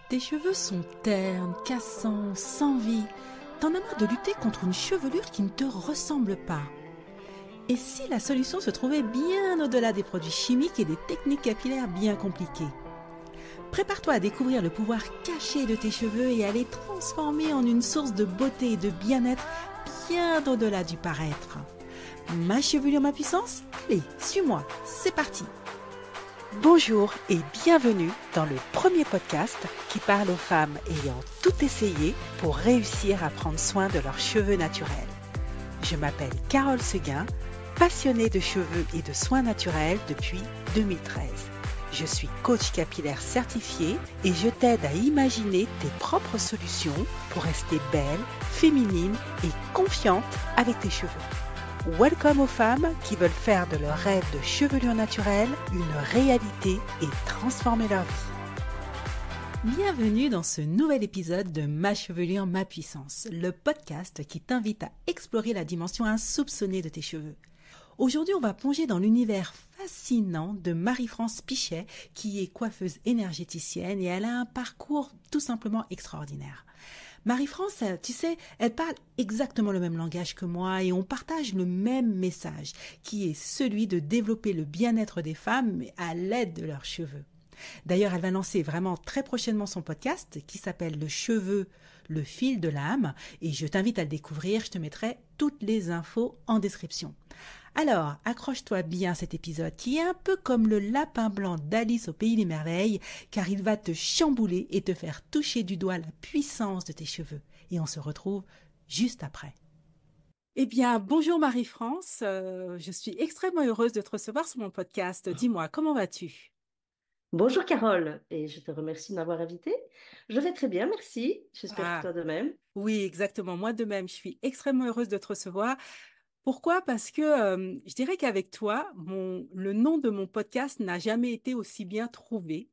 Tes cheveux sont ternes, cassants, sans vie. T'en as marre de lutter contre une chevelure qui ne te ressemble pas. Et si la solution se trouvait bien au-delà des produits chimiques et des techniques capillaires bien compliquées? Prépare-toi à découvrir le pouvoir caché de tes cheveux et à les transformer en une source de beauté et de bien-être bien au-delà du paraître. Ma chevelure, ma puissance? Allez, suis-moi, c'est parti! Bonjour et bienvenue dans le premier podcast qui parle aux femmes ayant tout essayé pour réussir à prendre soin de leurs cheveux naturels. Je m'appelle Carole Seguin, passionnée de cheveux et de soins naturels depuis 2013. Je suis coach capillaire certifié et je t'aide à imaginer tes propres solutions pour rester belle, féminine et confiante avec tes cheveux. Welcome aux femmes qui veulent faire de leur rêve de chevelure naturelle une réalité et transformer leur vie. Bienvenue dans ce nouvel épisode de Ma chevelure, ma puissance, le podcast qui t'invite à explorer la dimension insoupçonnée de tes cheveux. Aujourd'hui, on va plonger dans l'univers fascinant de Marie-France Pichet, qui est coiffeuse énergéticienne et elle a un parcours tout simplement extraordinaire. Marie-France, tu sais, elle parle exactement le même langage que moi et on partage le même message, qui est celui de développer le bien-être des femmes à l'aide de leurs cheveux. D'ailleurs, elle va lancer vraiment très prochainement son podcast qui s'appelle Le cheveu, le fil de l'âme et je t'invite à le découvrir, je te mettrai toutes les infos en description. Alors, accroche-toi bien à cet épisode qui est un peu comme le lapin blanc d'Alice au pays des merveilles, car il va te chambouler et te faire toucher du doigt la puissance de tes cheveux. Et on se retrouve juste après. Eh bien, bonjour Marie-France, je suis extrêmement heureuse de te recevoir sur mon podcast. Dis-moi, comment vas-tu? Bonjour Carole, et je te remercie de m'avoir invitée. Je vais très bien, merci. J'espère que Ah, toi de même. oui, exactement. Moi de même, je suis extrêmement heureuse de te recevoir. Pourquoi? Parce que je dirais qu'avec toi, le nom de mon podcast n'a jamais été aussi bien trouvé.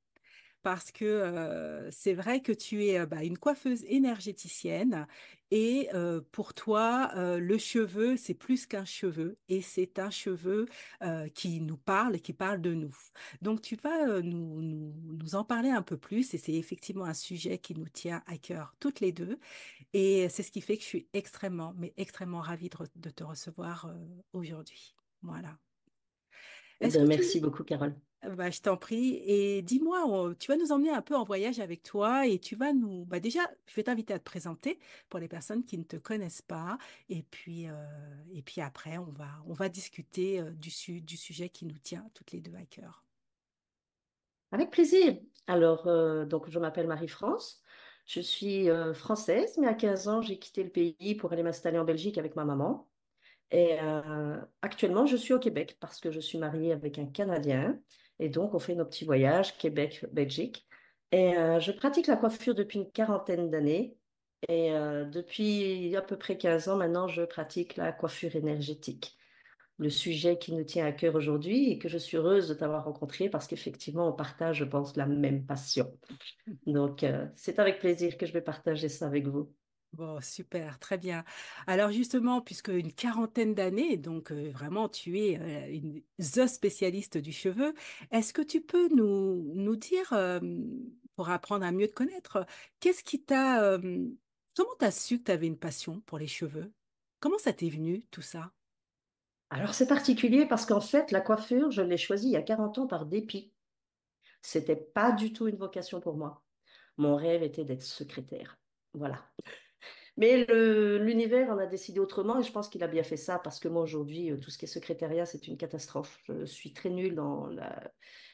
Parce que c'est vrai que tu es une coiffeuse énergéticienne et pour toi, le cheveu, c'est plus qu'un cheveu et c'est un cheveu qui nous parle et qui parle de nous. Donc, tu vas nous en parler un peu plus et c'est effectivement un sujet qui nous tient à cœur toutes les deux et c'est ce qui fait que je suis extrêmement, mais extrêmement ravie de te recevoir aujourd'hui. Voilà. Eh Est-ce bien, que tu, merci beaucoup Carole. je t'en prie. Et dis-moi, tu vas nous emmener un peu en voyage avec toi et tu vas nous... déjà, je vais t'inviter à te présenter pour les personnes qui ne te connaissent pas. Et puis après, on va discuter du sujet qui nous tient toutes les deux à cœur. Avec plaisir. Alors, donc je m'appelle Marie-France. Je suis française, mais à 15 ans, j'ai quitté le pays pour aller m'installer en Belgique avec ma maman. Et actuellement, je suis au Québec parce que je suis mariée avec un Canadien. Et donc, on fait nos petits voyages Québec-Belgique. Et je pratique la coiffure depuis une quarantaine d'années. Et depuis à peu près 15 ans maintenant, je pratique la coiffure énergétique. Le sujet qui nous tient à cœur aujourd'hui et que je suis heureuse de t'avoir rencontré parce qu'effectivement, on partage, je pense, la même passion. Donc, c'est avec plaisir que je vais partager ça avec vous. Bon, super, très bien. Alors justement, puisque une quarantaine d'années, donc vraiment tu es the spécialiste du cheveu, est-ce que tu peux nous dire, pour apprendre à mieux te connaître, qu'est-ce qui t'a, comment t'as su que tu avais une passion pour les cheveux? Comment ça t'est venu tout ça? Alors, c'est particulier parce qu'en fait, la coiffure, je l'ai choisie il y a 40 ans par dépit. C'était pas du tout une vocation pour moi. Mon rêve était d'être secrétaire. Voilà. Mais l'univers en a décidé autrement et je pense qu'il a bien fait ça parce que moi aujourd'hui, tout ce qui est secrétariat, c'est une catastrophe. Je suis très nulle dans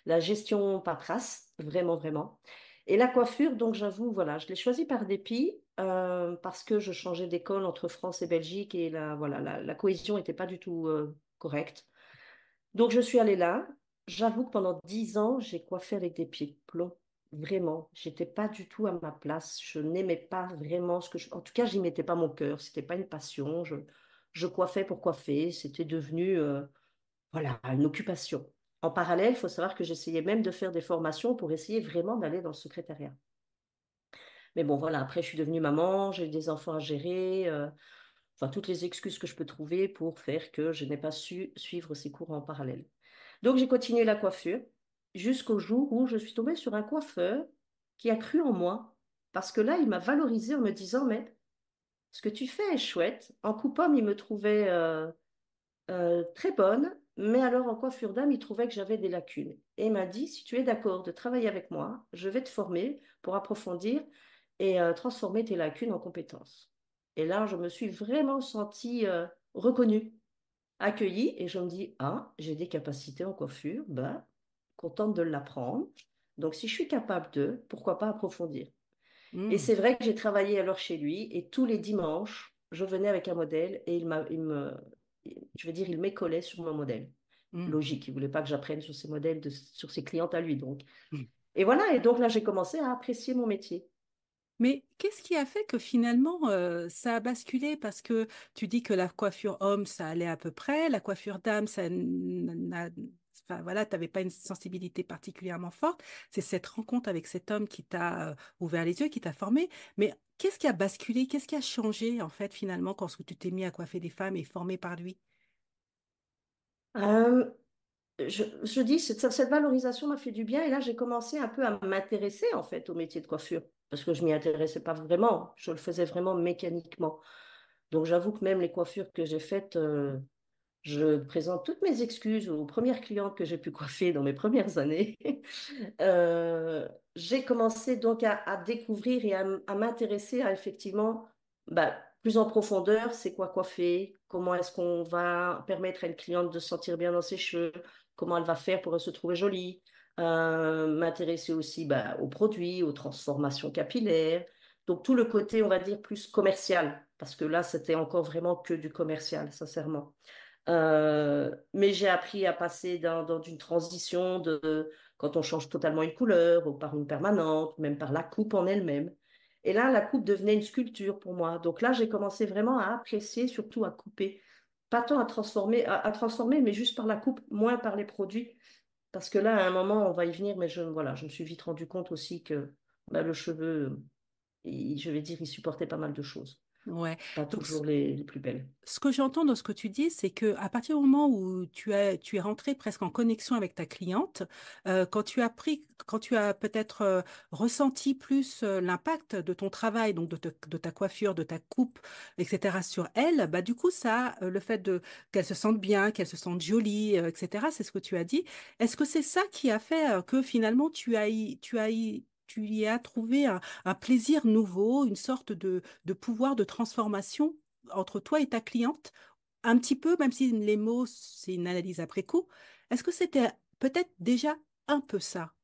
la gestion paperasse, vraiment, vraiment. Et la coiffure, donc j'avoue, voilà, je l'ai choisi par dépit parce que je changeais d'école entre France et Belgique et voilà, la cohésion n'était pas du tout correcte. Donc, je suis allée là. J'avoue que pendant 10 ans, j'ai coiffé avec des pieds de plomb. Vraiment, j'étais pas du tout à ma place. Je n'aimais pas vraiment ce que je... En tout cas, j'y mettais pas mon cœur. C'était pas une passion. Je coiffais pour coiffer. C'était devenu, voilà, une occupation. En parallèle, il faut savoir que j'essayais même de faire des formations pour essayer vraiment d'aller dans le secrétariat. Mais bon, voilà, après, je suis devenue maman, j'ai eu des enfants à gérer. Enfin, toutes les excuses que je peux trouver pour faire que je n'ai pas su suivre ces cours en parallèle. Donc, j'ai continué la coiffure jusqu'au jour où je suis tombée sur un coiffeur qui a cru en moi. Parce que là, il m'a valorisé en me disant, mais ce que tu fais est chouette. En coupe-homme, il me trouvait très bonne, mais alors en coiffure d'âme, il trouvait que j'avais des lacunes. Et il m'a dit, si tu es d'accord de travailler avec moi, je vais te former pour approfondir et transformer tes lacunes en compétences. Et là, je me suis vraiment sentie reconnue, accueillie, et je me dis, ah, j'ai des capacités en coiffure, ben, contente de l'apprendre. Donc, si je suis capable de, pourquoi pas approfondir? Et Hmm, c'est vrai que j'ai travaillé alors chez lui et tous les dimanches, je venais avec un modèle et je veux dire, il m'écolait sur mon modèle. hmm, Logique, il voulait pas que j'apprenne sur ses modèles, sur ses clientes à lui, donc. hmm. Et voilà, et donc là, j'ai commencé à apprécier mon métier. Mais qu'est-ce qui a fait que finalement ça a basculé? Parce que tu dis que la coiffure homme, ça allait à peu près, la coiffure dame, enfin voilà, tu n'avais pas une sensibilité particulièrement forte. C'est cette rencontre avec cet homme qui t'a ouvert les yeux, qui t'a formé. Mais qu'est-ce qui a basculé? Qu'est-ce qui a changé en fait finalement quand tu t'es mis à coiffer des femmes et formé par lui? Euh, je dis, cette valorisation m'a fait du bien et là, j'ai commencé un peu à m'intéresser en fait au métier de coiffure parce que je m'y intéressais pas vraiment, je le faisais vraiment mécaniquement. Donc j'avoue que même les coiffures que j'ai faites, je présente toutes mes excuses aux premières clientes que j'ai pu coiffer dans mes premières années. Euh, j'ai commencé donc à découvrir et à m'intéresser à effectivement bah, plus en profondeur, c'est quoi coiffer, comment est-ce qu'on va permettre à une cliente de se sentir bien dans ses cheveux, comment elle va faire pour se trouver jolie. M'intéresser aussi bah, aux produits, aux transformations capillaires. Donc tout le côté, on va dire, plus commercial, parce que là, c'était encore vraiment que du commercial, sincèrement. Mais j'ai appris à passer dans une transition de quand on change totalement une couleur ou par une permanente, même par la coupe en elle-même. Et là, la coupe devenait une sculpture pour moi. Donc là, j'ai commencé vraiment à apprécier, surtout à couper. Pas tant à transformer, mais juste par la coupe, moins par les produits. Parce que là, à un moment, on va y venir, mais voilà, je me suis vite rendu compte aussi que bah, le cheveu, je vais dire, il supportait pas mal de choses. Ouais. Pas Donc, toujours les plus belles. ce que j'entends dans ce que tu dis, c'est que à partir du moment où tu es rentré presque en connexion avec ta cliente, quand tu as peut-être ressenti plus l'impact de ton travail, donc de ta coiffure, de ta coupe, etc. sur elle, bah du coup ça, le fait de qu'elle se sente bien, qu'elle se sente jolie, etc. C'est ce que tu as dit. Est-ce que c'est ça qui a fait que finalement tu y as trouvé un plaisir nouveau, une sorte de pouvoir de transformation entre toi et ta cliente, un petit peu, même si les mots, c'est une analyse après coup, est-ce que c'était peut-être déjà un peu ça?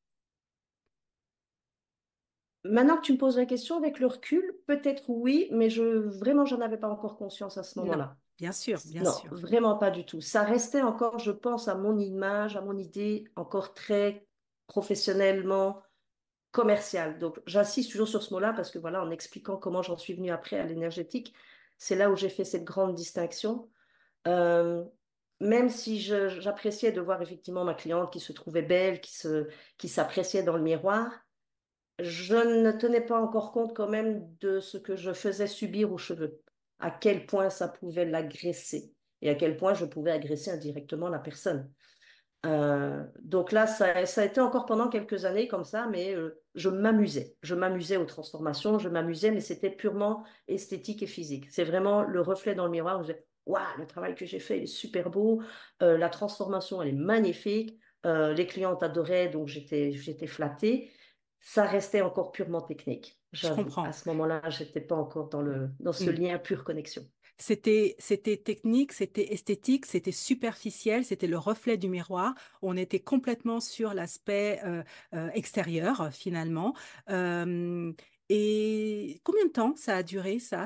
Maintenant que tu me poses la question avec le recul, peut-être oui, mais vraiment, j'en avais pas encore conscience à ce Non, moment-là. bien sûr, bien Non, sûr. vraiment pas du tout. Ça restait encore, je pense, à mon image, à mon idée, encore très professionnellement commerciale. Donc, j'insiste toujours sur ce mot-là parce que voilà, en expliquant comment j'en suis venue après à l'énergétique, c'est là où j'ai fait cette grande distinction. Euh, Même si j'appréciais de voir effectivement ma cliente qui se trouvait belle, qui s'appréciait dans le miroir, je ne tenais pas encore compte quand même de ce que je faisais subir aux cheveux, à quel point ça pouvait l'agresser et à quel point je pouvais agresser indirectement la personne. Donc là, ça a été encore pendant quelques années comme ça, mais je m'amusais. Je m'amusais aux transformations, je m'amusais, mais c'était purement esthétique et physique. C'est vraiment le reflet dans le miroir où je disais, waouh, le travail que j'ai fait, il est super beau, la transformation, elle est magnifique, les clientes adoraient, donc j'étais flattée. Ça restait encore purement technique, Je j'avoue. À comprends. ce moment-là, j'étais pas encore dans ce Hmm. lien pure connexion. C'était technique, c'était esthétique, c'était superficiel, c'était le reflet du miroir. On était complètement sur l'aspect extérieur, finalement. Euh, et combien de temps ça a duré, ça,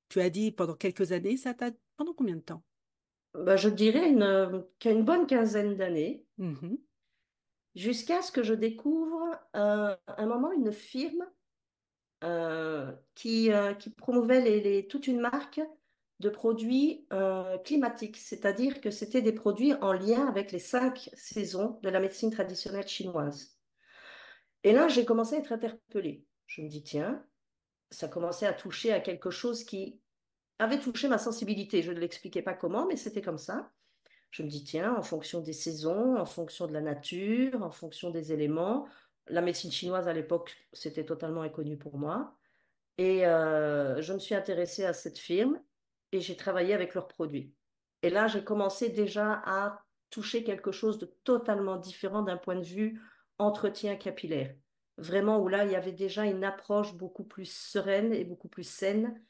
tu as dit pendant quelques années, pendant combien de temps? Bah, je dirais qu'une bonne quinzaine d'années. Mhm. Jusqu'à ce que je découvre un moment une firme qui promouvait toute une marque de produits climatiques, c'est-à-dire que c'était des produits en lien avec les 5 saisons de la médecine traditionnelle chinoise. Et là, j'ai commencé à être interpellée. Je me dis, tiens, ça commençait à toucher à quelque chose qui avait touché ma sensibilité. Je ne l'expliquais pas comment, mais c'était comme ça. Je me dis, tiens, en fonction des saisons, en fonction de la nature, en fonction des éléments, la médecine chinoise à l'époque, c'était totalement inconnu pour moi. Et je me suis intéressée à cette firme et j'ai travaillé avec leurs produits. Et là, j'ai commencé déjà à toucher quelque chose de totalement différent d'un point de vue entretien capillaire. Vraiment, où là, il y avait déjà une approche beaucoup plus sereine et beaucoup plus saine,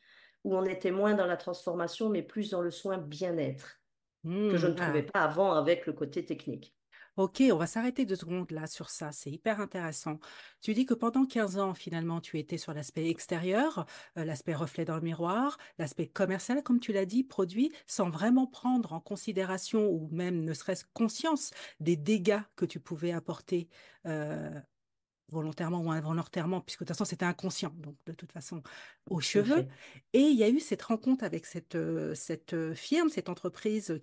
où on était moins dans la transformation, mais plus dans le soin bien-être, que je ne trouvais Ah. pas avant avec le côté technique. Ok, on va s'arrêter 2 secondes là sur ça, c'est hyper intéressant. Tu dis que pendant 15 ans, finalement, tu étais sur l'aspect extérieur, l'aspect reflet dans le miroir, l'aspect commercial, comme tu l'as dit, produit, sans vraiment prendre en considération ou même ne serait-ce conscience des dégâts que tu pouvais apporter euh, volontairement ou involontairement, puisque de toute façon c'était inconscient, donc de toute façon aux Tout à cheveux. fait. Et il y a eu cette rencontre avec cette firme, cette entreprise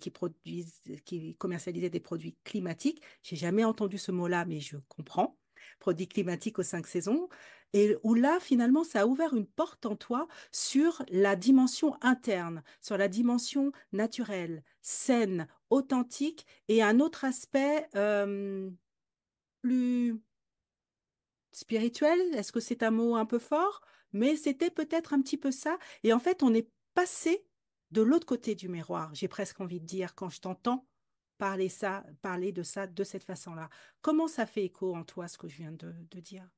qui commercialisait des produits climatiques. J'ai jamais entendu ce mot-là, mais je comprends. Produits climatiques aux 5 saisons. Et où là, finalement, ça a ouvert une porte en toi sur la dimension interne, sur la dimension naturelle, saine, authentique et un autre aspect plus spirituel, est-ce que c'est un mot un peu fort? Mais c'était peut-être un petit peu ça. Et en fait, on est passé de l'autre côté du miroir, j'ai presque envie de dire, quand je t'entends parler de ça de cette façon-là. Comment ça fait écho en toi, ce que je viens de dire?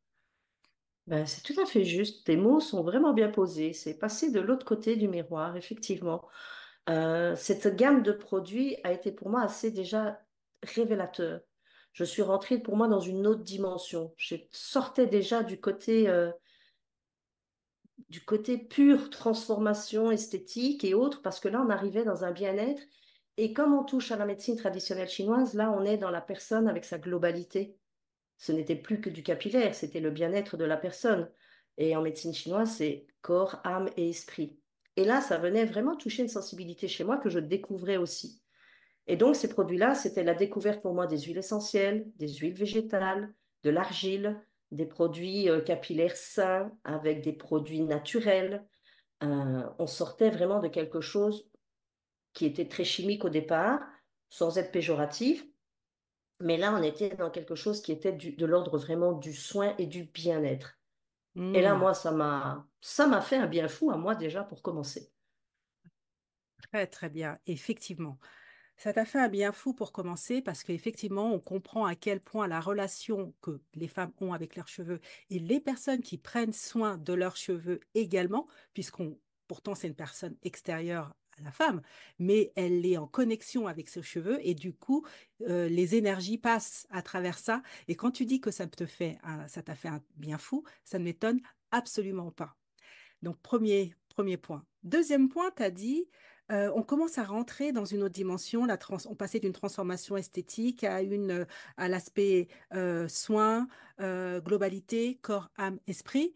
Ben, c'est tout à fait juste. Tes mots sont vraiment bien posés. C'est passer de l'autre côté du miroir, effectivement. Cette gamme de produits a été pour moi assez déjà révélateur. Je suis rentrée pour moi dans une autre dimension. Je sortais déjà du côté pure transformation esthétique et autres, parce que là, on arrivait dans un bien-être. Et comme on touche à la médecine traditionnelle chinoise, là, on est dans la personne avec sa globalité. Ce n'était plus que du capillaire, c'était le bien-être de la personne. Et en médecine chinoise, c'est corps, âme et esprit. Et là, ça venait vraiment toucher une sensibilité chez moi que je découvrais aussi. Et donc, ces produits-là, c'était la découverte pour moi des huiles essentielles, des huiles végétales, de l'argile, des produits capillaires sains avec des produits naturels. On sortait vraiment de quelque chose qui était très chimique au départ, sans être péjoratif, mais là, on était dans quelque chose qui était de l'ordre vraiment du soin et du bien-être. Et là, Hmm. moi, ça m'a fait un bien fou à moi déjà pour commencer. Très, très bien, effectivement. Ça t'a fait un bien fou pour commencer parce qu'effectivement, on comprend à quel point la relation que les femmes ont avec leurs cheveux et les personnes qui prennent soin de leurs cheveux également, pourtant c'est une personne extérieure à la femme, mais elle est en connexion avec ses cheveux et du coup, les énergies passent à travers ça. Et quand tu dis que ça t'a fait un bien fou, ça ne m'étonne absolument pas. Donc, premier point. Deuxième point, tu as dit, on commence à rentrer dans une autre dimension. On passait d'une transformation esthétique à l'aspect soin, globalité, corps, âme, esprit.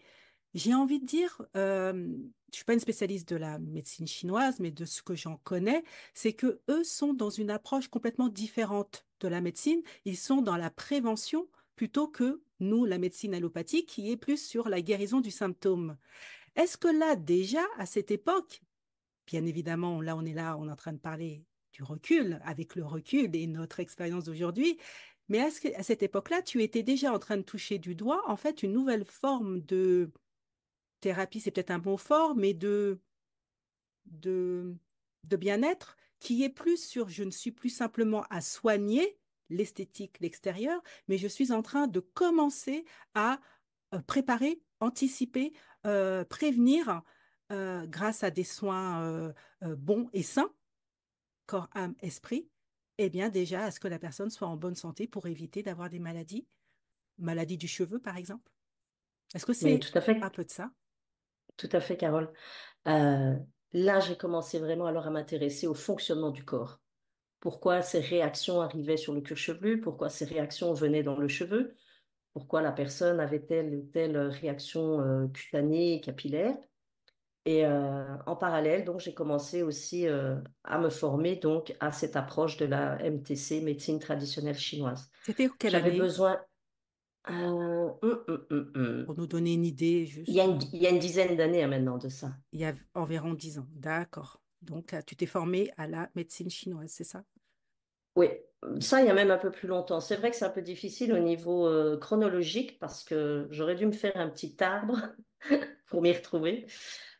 J'ai envie de dire, je suis pas une spécialiste de la médecine chinoise, mais de ce que j'en connais, c'est que eux sont dans une approche complètement différente de la médecine. Ils sont dans la prévention plutôt que nous, la médecine allopathique, qui est plus sur la guérison du symptôme. Est-ce que là, déjà, à cette époque, bien évidemment, là, on est en train de parler du recul, avec le recul et notre expérience d'aujourd'hui, mais est-ce qu'à cette époque-là, tu étais déjà en train de toucher du doigt, en fait, une nouvelle forme de thérapie, c'est peut-être un mot fort, mais de, de bien-être qui est plus sur je ne suis plus simplement à soigner l'esthétique, l'extérieur, mais je suis en train de commencer à préparer, anticiper, prévenir grâce à des soins bons et sains, corps, âme, esprit, eh bien déjà à ce que la personne soit en bonne santé pour éviter d'avoir des maladies, maladies du cheveu par exemple. Est-ce que Mais c'est un peu de ça? tout à fait, Carole. Euh, Là, j'ai commencé vraiment alors à m'intéresser au fonctionnement du corps. Pourquoi ces réactions arrivaient sur le cuir chevelu? Pourquoi ces réactions venaient dans le cheveu? Pourquoi la personne avait telle ou telle réaction cutanée, capillaire? Et en parallèle, donc, j'ai commencé aussi à me former donc à cette approche de la MTC, médecine traditionnelle chinoise. C'était quelle J'avais année? besoin, Pour nous donner une idée, il y a juste, il y a une dizaine d'années hein, maintenant de ça. il y a environ 10 ans. D'accord. Donc, tu t'es formé à la médecine chinoise, c'est ça? Oui, Ça, il y a même un peu plus longtemps. C'est vrai que c'est un peu difficile au niveau chronologique parce que j'aurais dû me faire un petit arbre pour m'y retrouver.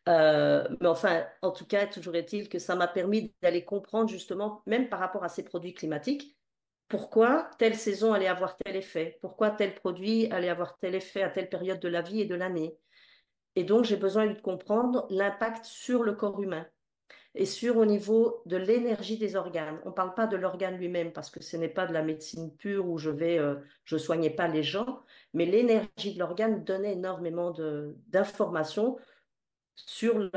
Mais enfin, en tout cas, toujours est-il que ça m'a permis d'aller comprendre justement, même par rapport à ces produits climatiques, pourquoi telle saison allait avoir tel effet, pourquoi tel produit allait avoir tel effet à telle période de la vie et de l'année. Et donc, j'ai besoin de comprendre l'impact sur le corps humain et sur au niveau de l'énergie des organes. On ne parle pas de l'organe lui-même parce que ce n'est pas de la médecine pure où je soignais pas les gens, mais l'énergie de l'organe donnait énormément d'informations sur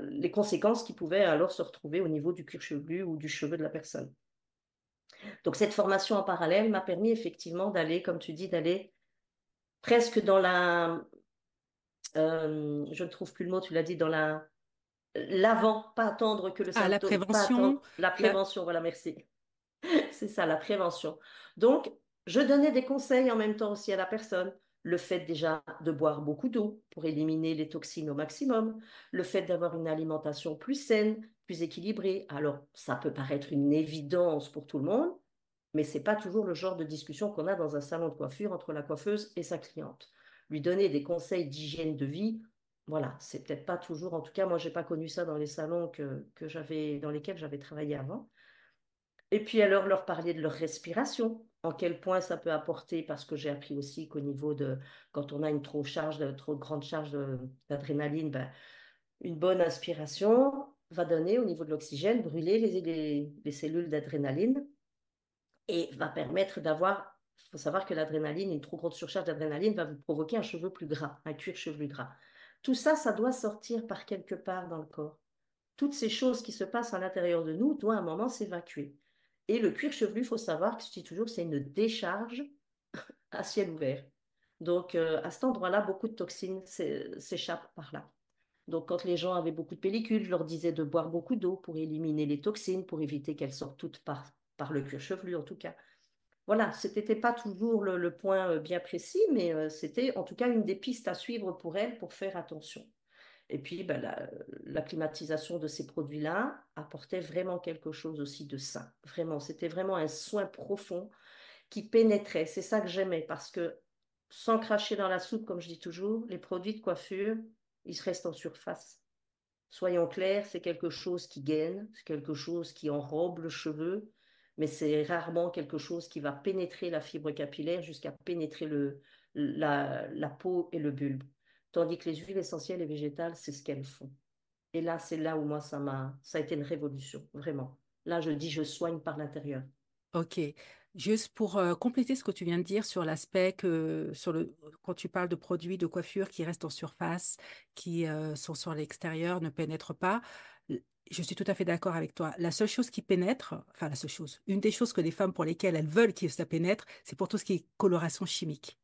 les conséquences qui pouvaient alors se retrouver au niveau du cuir chevelu ou du cheveu de la personne. Donc cette formation en parallèle m'a permis effectivement d'aller, comme tu dis, d'aller presque dans je ne trouve plus le mot, tu l'as dit, dans l'avant, pas attendre que le Ah, la symptôme, pas prévention, attendre la la... prévention, voilà, merci. C'est ça, la prévention. Donc, je donnais des conseils en même temps aussi à la personne. Le fait déjà de boire beaucoup d'eau pour éliminer les toxines au maximum. Le fait d'avoir une alimentation plus saine, plus équilibrée. Alors, ça peut paraître une évidence pour tout le monde, mais c'est pas toujours le genre de discussion qu'on a dans un salon de coiffure entre la coiffeuse et sa cliente. Lui donner des conseils d'hygiène de vie, voilà, c'est peut-être pas toujours, en tout cas, moi, j'ai pas connu ça dans les salons dans lesquels j'avais travaillé avant. Et puis alors leur parler de leur respiration, en quel point ça peut apporter, parce que j'ai appris aussi qu'au niveau de, quand on a une trop grande charge d'adrénaline, ben, une bonne inspiration va donner au niveau de l'oxygène, brûler les cellules d'adrénaline et va permettre d'avoir, il faut savoir que l'adrénaline, une trop grosse surcharge d'adrénaline va vous provoquer un cheveu plus gras, un cuir chevelu gras. Tout ça, ça doit sortir par quelque part dans le corps. Toutes ces choses qui se passent à l'intérieur de nous doivent à un moment s'évacuer. Et le cuir chevelu, il faut savoir que je dis toujours, c'est une décharge à ciel ouvert. Donc, à cet endroit-là, beaucoup de toxines s'échappent par là. Donc, quand les gens avaient beaucoup de pellicules, je leur disais de boire beaucoup d'eau pour éliminer les toxines, pour éviter qu'elles sortent toutes par le cuir chevelu, en tout cas. Voilà, ce n'était pas toujours le point bien précis, mais c'était en tout cas une des pistes à suivre pour elles pour faire attention. Et puis, ben, la climatisation de ces produits-là apportait vraiment quelque chose aussi de sain. Vraiment, c'était vraiment un soin profond qui pénétrait. C'est ça que j'aimais parce que sans cracher dans la soupe, comme je dis toujours, les produits de coiffure, ils se restent en surface. Soyons clairs, c'est quelque chose qui gaine, c'est quelque chose qui enrobe le cheveu, mais c'est rarement quelque chose qui va pénétrer la fibre capillaire jusqu'à pénétrer la peau et le bulbe. Tandis que les huiles essentielles et végétales, c'est ce qu'elles font. Et là, c'est là où moi, ça a été une révolution, vraiment. Là, je dis, je soigne par l'intérieur. Ok. Juste pour compléter ce que tu viens de dire sur l'aspect que, quand tu parles de produits de coiffure qui restent en surface, qui sont sur l'extérieur, ne pénètrent pas, je suis tout à fait d'accord avec toi. La seule chose qui pénètre, enfin la seule chose, une des choses que les femmes pour lesquelles elles veulent que ça pénètre, c'est pour tout ce qui est coloration chimique.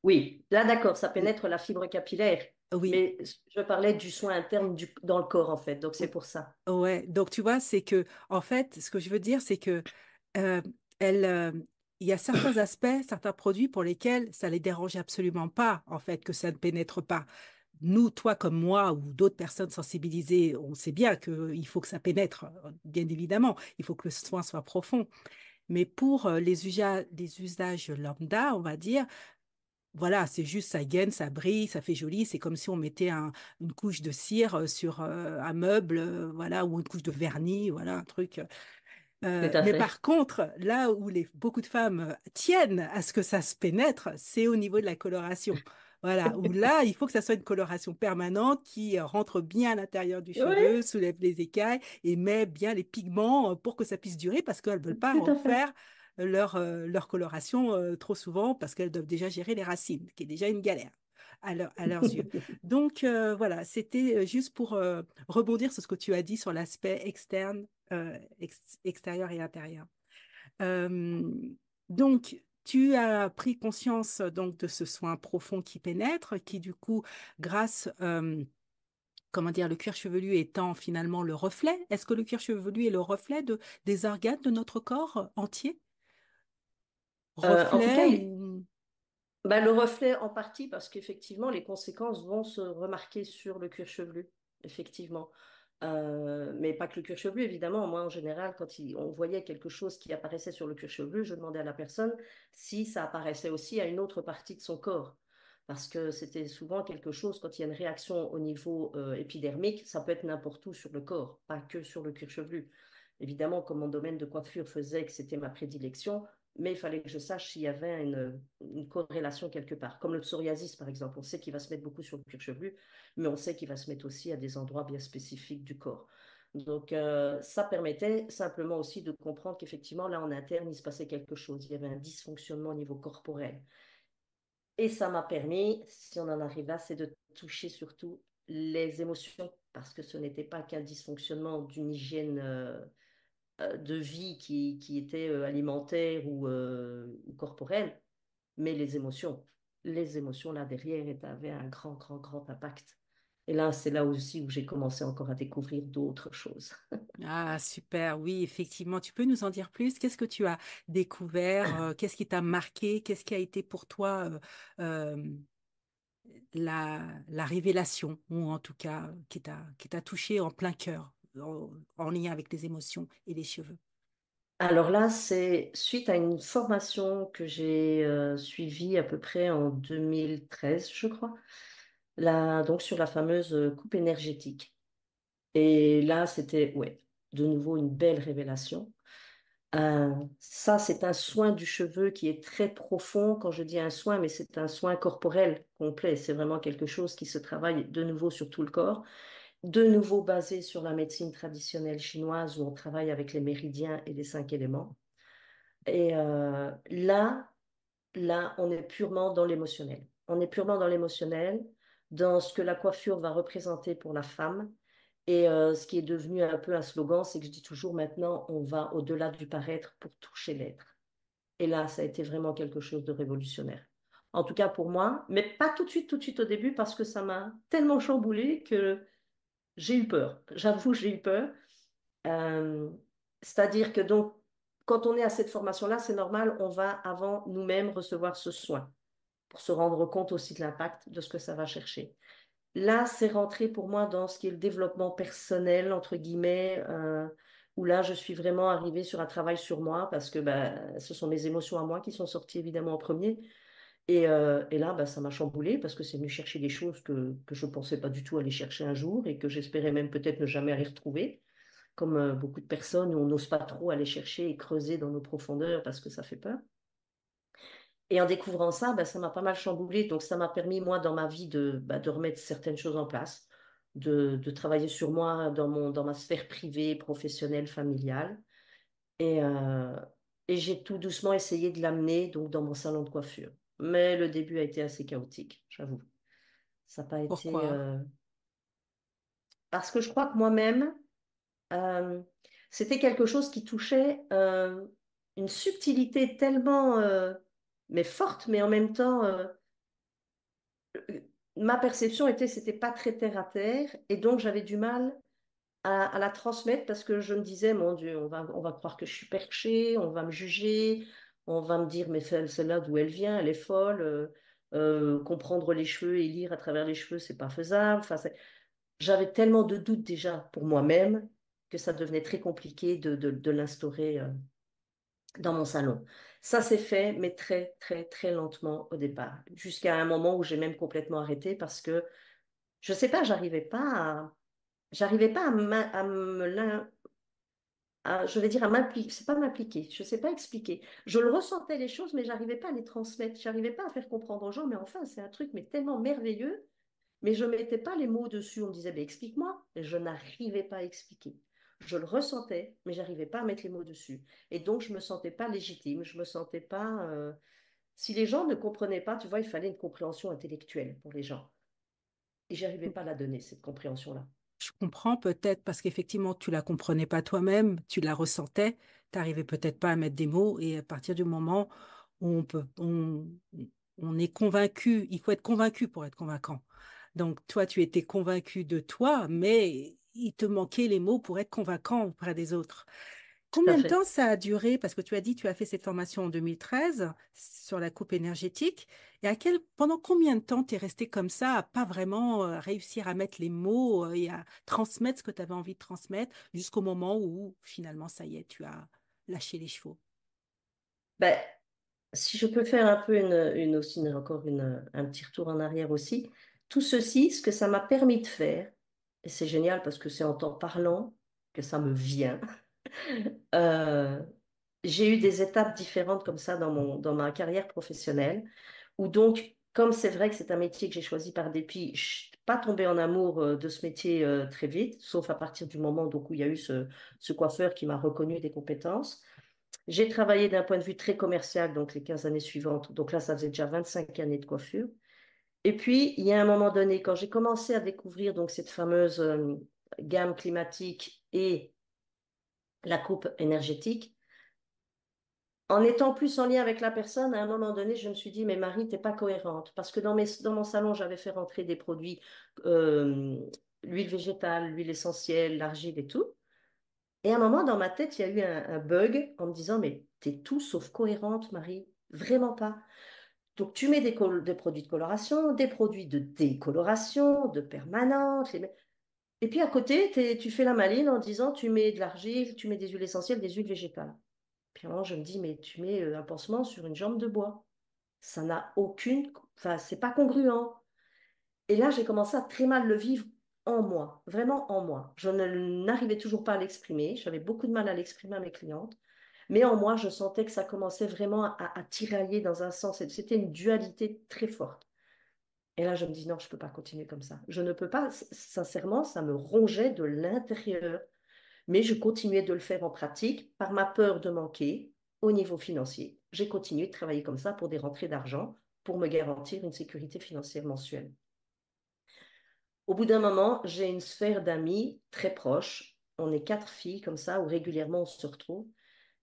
Oui, là, d'accord, ça pénètre la fibre capillaire, Oui, mais je parlais du soin interne dans le corps, en fait, donc c'est pour ça. ouais, donc tu vois, c'est que, en fait, ce que je veux dire, c'est que euh, elle, il y a certains aspects, certains produits pour lesquels ça les dérange absolument pas, en fait, que ça ne pénètre pas. Nous, toi comme moi ou d'autres personnes sensibilisées, on sait bien qu'il faut que ça pénètre, bien évidemment. Il faut que le soin soit profond. Mais pour les usages lambda, on va dire, voilà, c'est juste, ça gaine, ça brille, ça fait joli. C'est comme si on mettait une couche de cire sur un meuble, voilà, ou une couche de vernis, voilà, un truc. Tout à Mais par fait. contre, là où beaucoup de femmes tiennent à ce que ça se pénètre, c'est au niveau de la coloration. Voilà, où là, il faut que ça soit une coloration permanente qui rentre bien à l'intérieur du cheveu, Oui, soulève les écailles et met bien les pigments pour que ça puisse durer parce qu'elles ne veulent pas tout à fait. refaire leur coloration trop souvent parce qu'elles doivent déjà gérer les racines, qui est déjà une galère à leurs yeux. Donc, voilà, c'était juste pour rebondir sur ce que tu as dit sur l'aspect externe extérieur et intérieur. Euh, donc, tu as pris conscience donc de ce soin profond qui pénètre, qui du coup, grâce, comment dire, le cuir chevelu étant finalement le reflet. Est-ce que le cuir chevelu est le reflet des organes de notre corps entier? En tout cas, Reflet ou... bah, le reflet en partie, parce qu'effectivement, les conséquences vont se remarquer sur le cuir chevelu, effectivement. Mais pas que le cuir chevelu, évidemment. Moi, en général, quand on voyait quelque chose qui apparaissait sur le cuir chevelu, je demandais à la personne si ça apparaissait aussi à une autre partie de son corps. Parce que c'était souvent quelque chose, quand il y a une réaction au niveau épidermique, ça peut être n'importe où sur le corps, pas que sur le cuir chevelu. Évidemment, comme mon domaine de coiffure faisait que c'était ma prédilection, mais il fallait que je sache s'il y avait une corrélation quelque part. Comme le psoriasis, par exemple. On sait qu'il va se mettre beaucoup sur le cuir chevelu, mais on sait qu'il va se mettre aussi à des endroits bien spécifiques du corps. Donc, ça permettait simplement aussi de comprendre qu'effectivement, là, en interne, il se passait quelque chose. Il y avait un dysfonctionnement au niveau corporel. Et ça m'a permis, si on en arrive là, c'est de toucher surtout les émotions, parce que ce n'était pas qu'un dysfonctionnement d'une hygiène de vie qui était alimentaire ou corporelle, mais les émotions. Les émotions, là derrière, avaient un grand, grand, grand impact. Et là, c'est là aussi où j'ai commencé encore à découvrir d'autres choses. Ah, super, oui, effectivement. Tu peux nous en dire plus? Qu'est-ce que tu as découvert? Qu'est-ce qui t'a marqué? Qu'est-ce qui a été pour toi euh, la révélation, ou en tout cas qui t'a touché en plein cœur, en lien avec les émotions et les cheveux? Alors là, c'est suite à une formation que j'ai suivie à peu près en 2013, je crois, là, donc sur la fameuse coupe énergétique. Et là, c'était, ouais, de nouveau une belle révélation. Ça, c'est un soin du cheveu qui est très profond. Quand je dis un soin, mais c'est un soin corporel complet. C'est vraiment quelque chose qui se travaille de nouveau sur tout le corps, de nouveau basé sur la médecine traditionnelle chinoise où on travaille avec les méridiens et les 5 éléments. Et là, on est purement dans l'émotionnel. On est purement dans l'émotionnel, dans ce que la coiffure va représenter pour la femme. Et ce qui est devenu un peu un slogan, c'est que je dis toujours maintenant, on va au-delà du paraître pour toucher l'être. Et là, ça a été vraiment quelque chose de révolutionnaire. En tout cas pour moi, mais pas tout de suite au début, parce que ça m'a tellement chamboulé que j'ai eu peur. J'avoue, j'ai eu peur. Euh, C'est-à-dire que donc, quand on est à cette formation-là, c'est normal, on va avant nous-mêmes recevoir ce soin pour se rendre compte aussi de l'impact de ce que ça va chercher. Là, c'est rentré pour moi dans ce qui est le développement personnel, entre guillemets, où là, je suis vraiment arrivée sur un travail sur moi parce que bah, ce sont mes émotions à moi qui sont sorties évidemment en premier. Et là, bah, ça m'a chamboulée parce que c'est venu chercher des choses que je ne pensais pas du tout aller chercher un jour et que j'espérais même peut-être ne jamais aller retrouver. Comme beaucoup de personnes, on n'ose pas trop aller chercher et creuser dans nos profondeurs parce que ça fait peur. Et en découvrant ça, bah, ça m'a pas mal chamboulé. Donc, ça m'a permis, moi, dans ma vie, de remettre certaines choses en place, de travailler sur moi dans ma sphère privée, professionnelle, familiale. Et, euh, et j'ai tout doucement essayé de l'amener donc, dans mon salon de coiffure. Mais le début a été assez chaotique, j'avoue. Ça n'a pas été... Pourquoi? Parce que je crois que moi-même, euh, c'était quelque chose qui touchait une subtilité tellement... mais forte, mais en même temps... ma perception était c'était pas très terre à terre et donc j'avais du mal à la transmettre parce que je me disais mon Dieu on va croire que je suis perchée, on va me juger, on va me dire mais celle-là d'où elle vient, elle est folle, comprendre les cheveux et lire à travers les cheveux c'est pas faisable. Enfin, j'avais tellement de doutes déjà pour moi-même que ça devenait très compliqué de l'instaurer dans mon salon. Ça s'est fait, mais très, très, très lentement au départ, jusqu'à un moment où j'ai même complètement arrêté parce que, je sais pas, j'arrivais pas à me je vais dire à m'impliquer, c'est pas m'impliquer, je sais pas expliquer. Je le ressentais les choses, mais j'arrivais pas à les transmettre, j'arrivais pas à faire comprendre aux gens, mais enfin, c'est un truc mais tellement merveilleux, mais je mettais pas les mots dessus. On me disait, mais explique-moi, et je n'arrivais pas à expliquer. Je le ressentais, mais j'arrivais pas à mettre les mots dessus. Et donc, je me sentais pas légitime, je me sentais pas. Si les gens ne comprenaient pas, tu vois, il fallait une compréhension intellectuelle pour les gens. Et j'arrivais pas à la donner, cette compréhension-là. Je comprends peut-être parce qu'effectivement, tu la comprenais pas toi-même, tu la ressentais, t'arrivais peut-être pas à mettre des mots et à partir du moment où on est convaincu, il faut être convaincu pour être convaincant. Donc, toi, tu étais convaincu de toi, mais il te manquait les mots pour être convaincant auprès des autres. tout à Combien de temps fait. ça a duré? Parce que tu as dit que tu as fait cette formation en 2013 sur la coupe énergétique. Et pendant combien de temps tu es resté comme ça, à pas vraiment réussir à mettre les mots et à transmettre ce que tu avais envie de transmettre jusqu'au moment où finalement, ça y est, tu as lâché les chevaux? Ben, si je peux faire un peu aussi, un petit retour en arrière aussi, tout ceci, ce que ça m'a permis de faire, et c'est génial parce que c'est en t'en parlant que ça me vient, euh, j'ai eu des étapes différentes comme ça dans ma carrière professionnelle, où donc, comme c'est vrai que c'est un métier que j'ai choisi par dépit, je suis pas tombée en amour de ce métier très vite, sauf à partir du moment donc, où il y a eu ce coiffeur qui m'a reconnu des compétences. J'ai travaillé d'un point de vue très commercial, donc les 15 années suivantes. Donc là, ça faisait déjà 25 années de coiffure. Et puis, il y a un moment donné, quand j'ai commencé à découvrir donc cette fameuse gamme climatique et la coupe énergétique, en étant plus en lien avec la personne, à un moment donné, je me suis dit, mais Marie, t'es pas cohérente. Parce que dans mon salon, j'avais fait rentrer des produits, euh, l'huile végétale, l'huile essentielle, l'argile et tout. Et à un moment, dans ma tête, il y a eu un bug en me disant, mais t'es tout sauf cohérente, Marie. Vraiment pas. Donc, tu mets des produits de coloration, des produits de décoloration, de permanente. Et puis, à côté, tu fais la maline en disant, tu mets de l'argile, tu mets des huiles essentielles, des huiles végétales. Puis, à un moment, je me dis, mais tu mets un pansement sur une jambe de bois. Ça n'a aucune... Enfin, c'est pas congruent. Et là, j'ai commencé à très mal le vivre en moi, vraiment en moi. Je n'arrivais toujours pas à l'exprimer. J'avais beaucoup de mal à l'exprimer à mes clientes. Mais en moi, je sentais que ça commençait vraiment à tirailler dans un sens. Et c'était une dualité très forte. Et là, je me dis, non, je ne peux pas continuer comme ça. Je ne peux pas, sincèrement, ça me rongeait de l'intérieur. Mais je continuais de le faire en pratique par ma peur de manquer au niveau financier. J'ai continué de travailler comme ça pour des rentrées d'argent, pour me garantir une sécurité financière mensuelle. Au bout d'un moment, j'ai une sphère d'amis très proche. On est 4 filles comme ça, où régulièrement on se retrouve.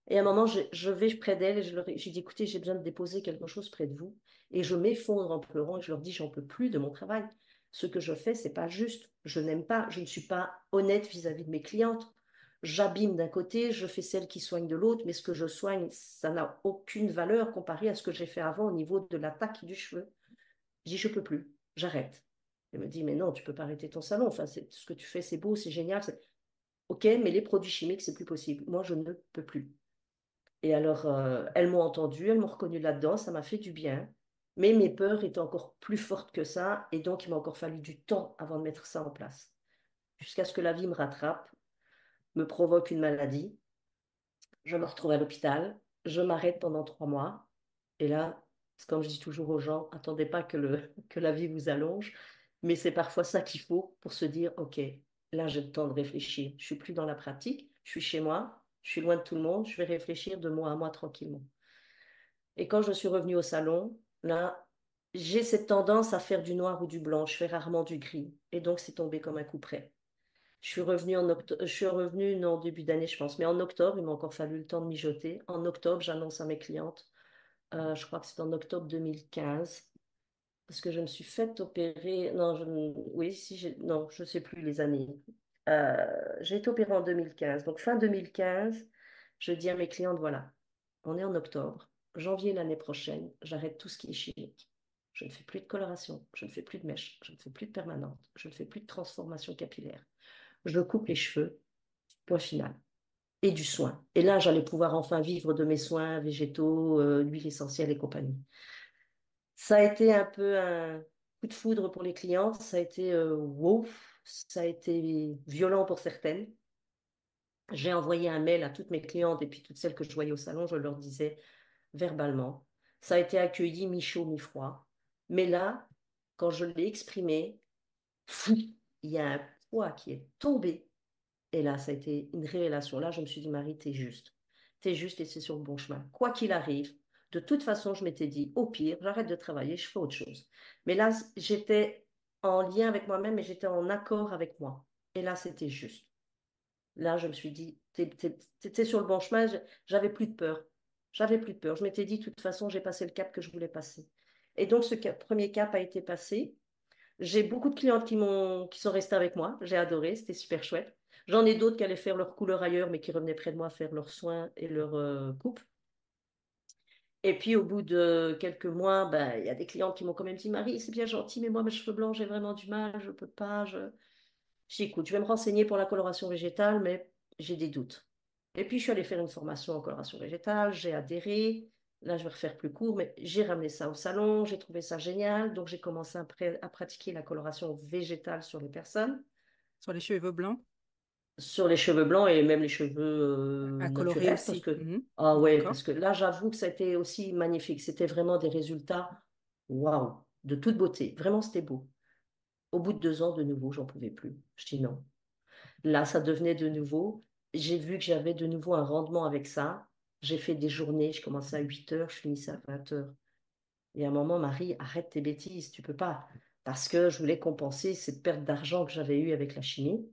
Et à un moment, je vais près d'elles et j'ai dit, écoutez, j'ai besoin de déposer quelque chose près de vous. Et je m'effondre en pleurant et je leur dis, j'en peux plus de mon travail. Ce que je fais, c'est pas juste. Je n'aime pas, je ne suis pas honnête vis-à-vis de mes clientes. J'abîme d'un côté, je fais celle qui soigne de l'autre, mais ce que je soigne, ça n'a aucune valeur comparé à ce que j'ai fait avant au niveau de l'attaque du cheveu. Je dis, je peux plus, j'arrête. Elle me dit, mais non, tu peux pas arrêter ton salon. Enfin, ce que tu fais, c'est beau, c'est génial. OK, mais les produits chimiques, c'est plus possible. Moi, je ne peux plus. Et alors, elles m'ont entendu, elles m'ont reconnu là-dedans, ça m'a fait du bien. Mais mes peurs étaient encore plus fortes que ça, et donc il m'a encore fallu du temps avant de mettre ça en place. Jusqu'à ce que la vie me rattrape, me provoque une maladie, je me retrouve à l'hôpital, je m'arrête pendant 3 mois, et là, c'est comme je dis toujours aux gens, attendez pas que la vie vous allonge, mais c'est parfois ça qu'il faut pour se dire, OK, là j'ai le temps de réfléchir, je suis plus dans la pratique, je suis chez moi, je suis loin de tout le monde, je vais réfléchir de mois à mois tranquillement. Et quand je suis revenue au salon, là, j'ai cette tendance à faire du noir ou du blanc. Je fais rarement du gris. Et donc, c'est tombé comme un coup près. Je suis revenue, non, début d'année, je pense. Mais en octobre, il m'a encore fallu le temps de mijoter. En octobre, j'annonce à mes clientes, je crois que c'est en octobre 2015, parce que je me suis fait opérer. Non, oui, si non, je ne sais plus les années. J'ai été opérée en 2015. Donc, fin 2015, je dis à mes clientes, voilà, on est en octobre. Janvier l'année prochaine, j'arrête tout ce qui est chimique. Je ne fais plus de coloration, je ne fais plus de mèches, je ne fais plus de permanente, je ne fais plus de transformation capillaire. Je coupe les cheveux, point final. Et du soin. Et là, j'allais pouvoir enfin vivre de mes soins végétaux, huiles essentielles et compagnie. Ça a été un peu un coup de foudre pour les clientes, ça a été wow, ça a été violent pour certaines. J'ai envoyé un mail à toutes mes clientes et puis toutes celles que je voyais au salon, je leur disais verbalement. Ça a été accueilli mi-chaud, mi-froid. Mais là, quand je l'ai exprimé, fou, il y a un poids qui est tombé. Et là, ça a été une révélation. Là, je me suis dit, Marie, t'es juste. T'es juste et c'est sur le bon chemin. Quoi qu'il arrive, de toute façon, je m'étais dit, au pire, j'arrête de travailler, je fais autre chose. Mais là, j'étais en lien avec moi-même et j'étais en accord avec moi. Et là, c'était juste. Là, je me suis dit, t'es sur le bon chemin. J'avais plus de peur. J'avais plus de peur. Je m'étais dit, de toute façon, j'ai passé le cap que je voulais passer. Et donc, premier cap a été passé. J'ai beaucoup de clientes qui sont restées avec moi. J'ai adoré, c'était super chouette. J'en ai d'autres qui allaient faire leur couleur ailleurs, mais qui revenaient près de moi faire leurs soins et leur coupe. Et puis au bout de quelques mois, ben, il y a des clientes qui m'ont quand même dit, Marie, c'est bien gentil, mais moi, mes cheveux blancs, j'ai vraiment du mal, je peux pas. Je dis, écoute, je vais me renseigner pour la coloration végétale, mais j'ai des doutes. Et puis je suis allée faire une formation en coloration végétale, j'ai adhéré. Là, je vais refaire plus court, mais j'ai ramené ça au salon, j'ai trouvé ça génial. Donc j'ai commencé à pratiquer la coloration végétale sur les personnes, Sur les cheveux blancs, sur les cheveux blancs et même les cheveux à colorer naturels, parce aussi. que Mhm. ah ouais, D'accord. parce que là, j'avoue que ça a été aussi magnifique. C'était vraiment des résultats, waouh, de toute beauté. Vraiment, c'était beau. Au bout de 2 ans, de nouveau, j'en pouvais plus. Je dis non. Là, ça devenait de nouveau. J'ai vu que j'avais de nouveau un rendement avec ça. J'ai fait des journées, je commençais à 8 heures, je finissais à 20 heures. Et à un moment, Marie, arrête tes bêtises, tu peux pas. Parce que je voulais compenser cette perte d'argent que j'avais eue avec la chimie.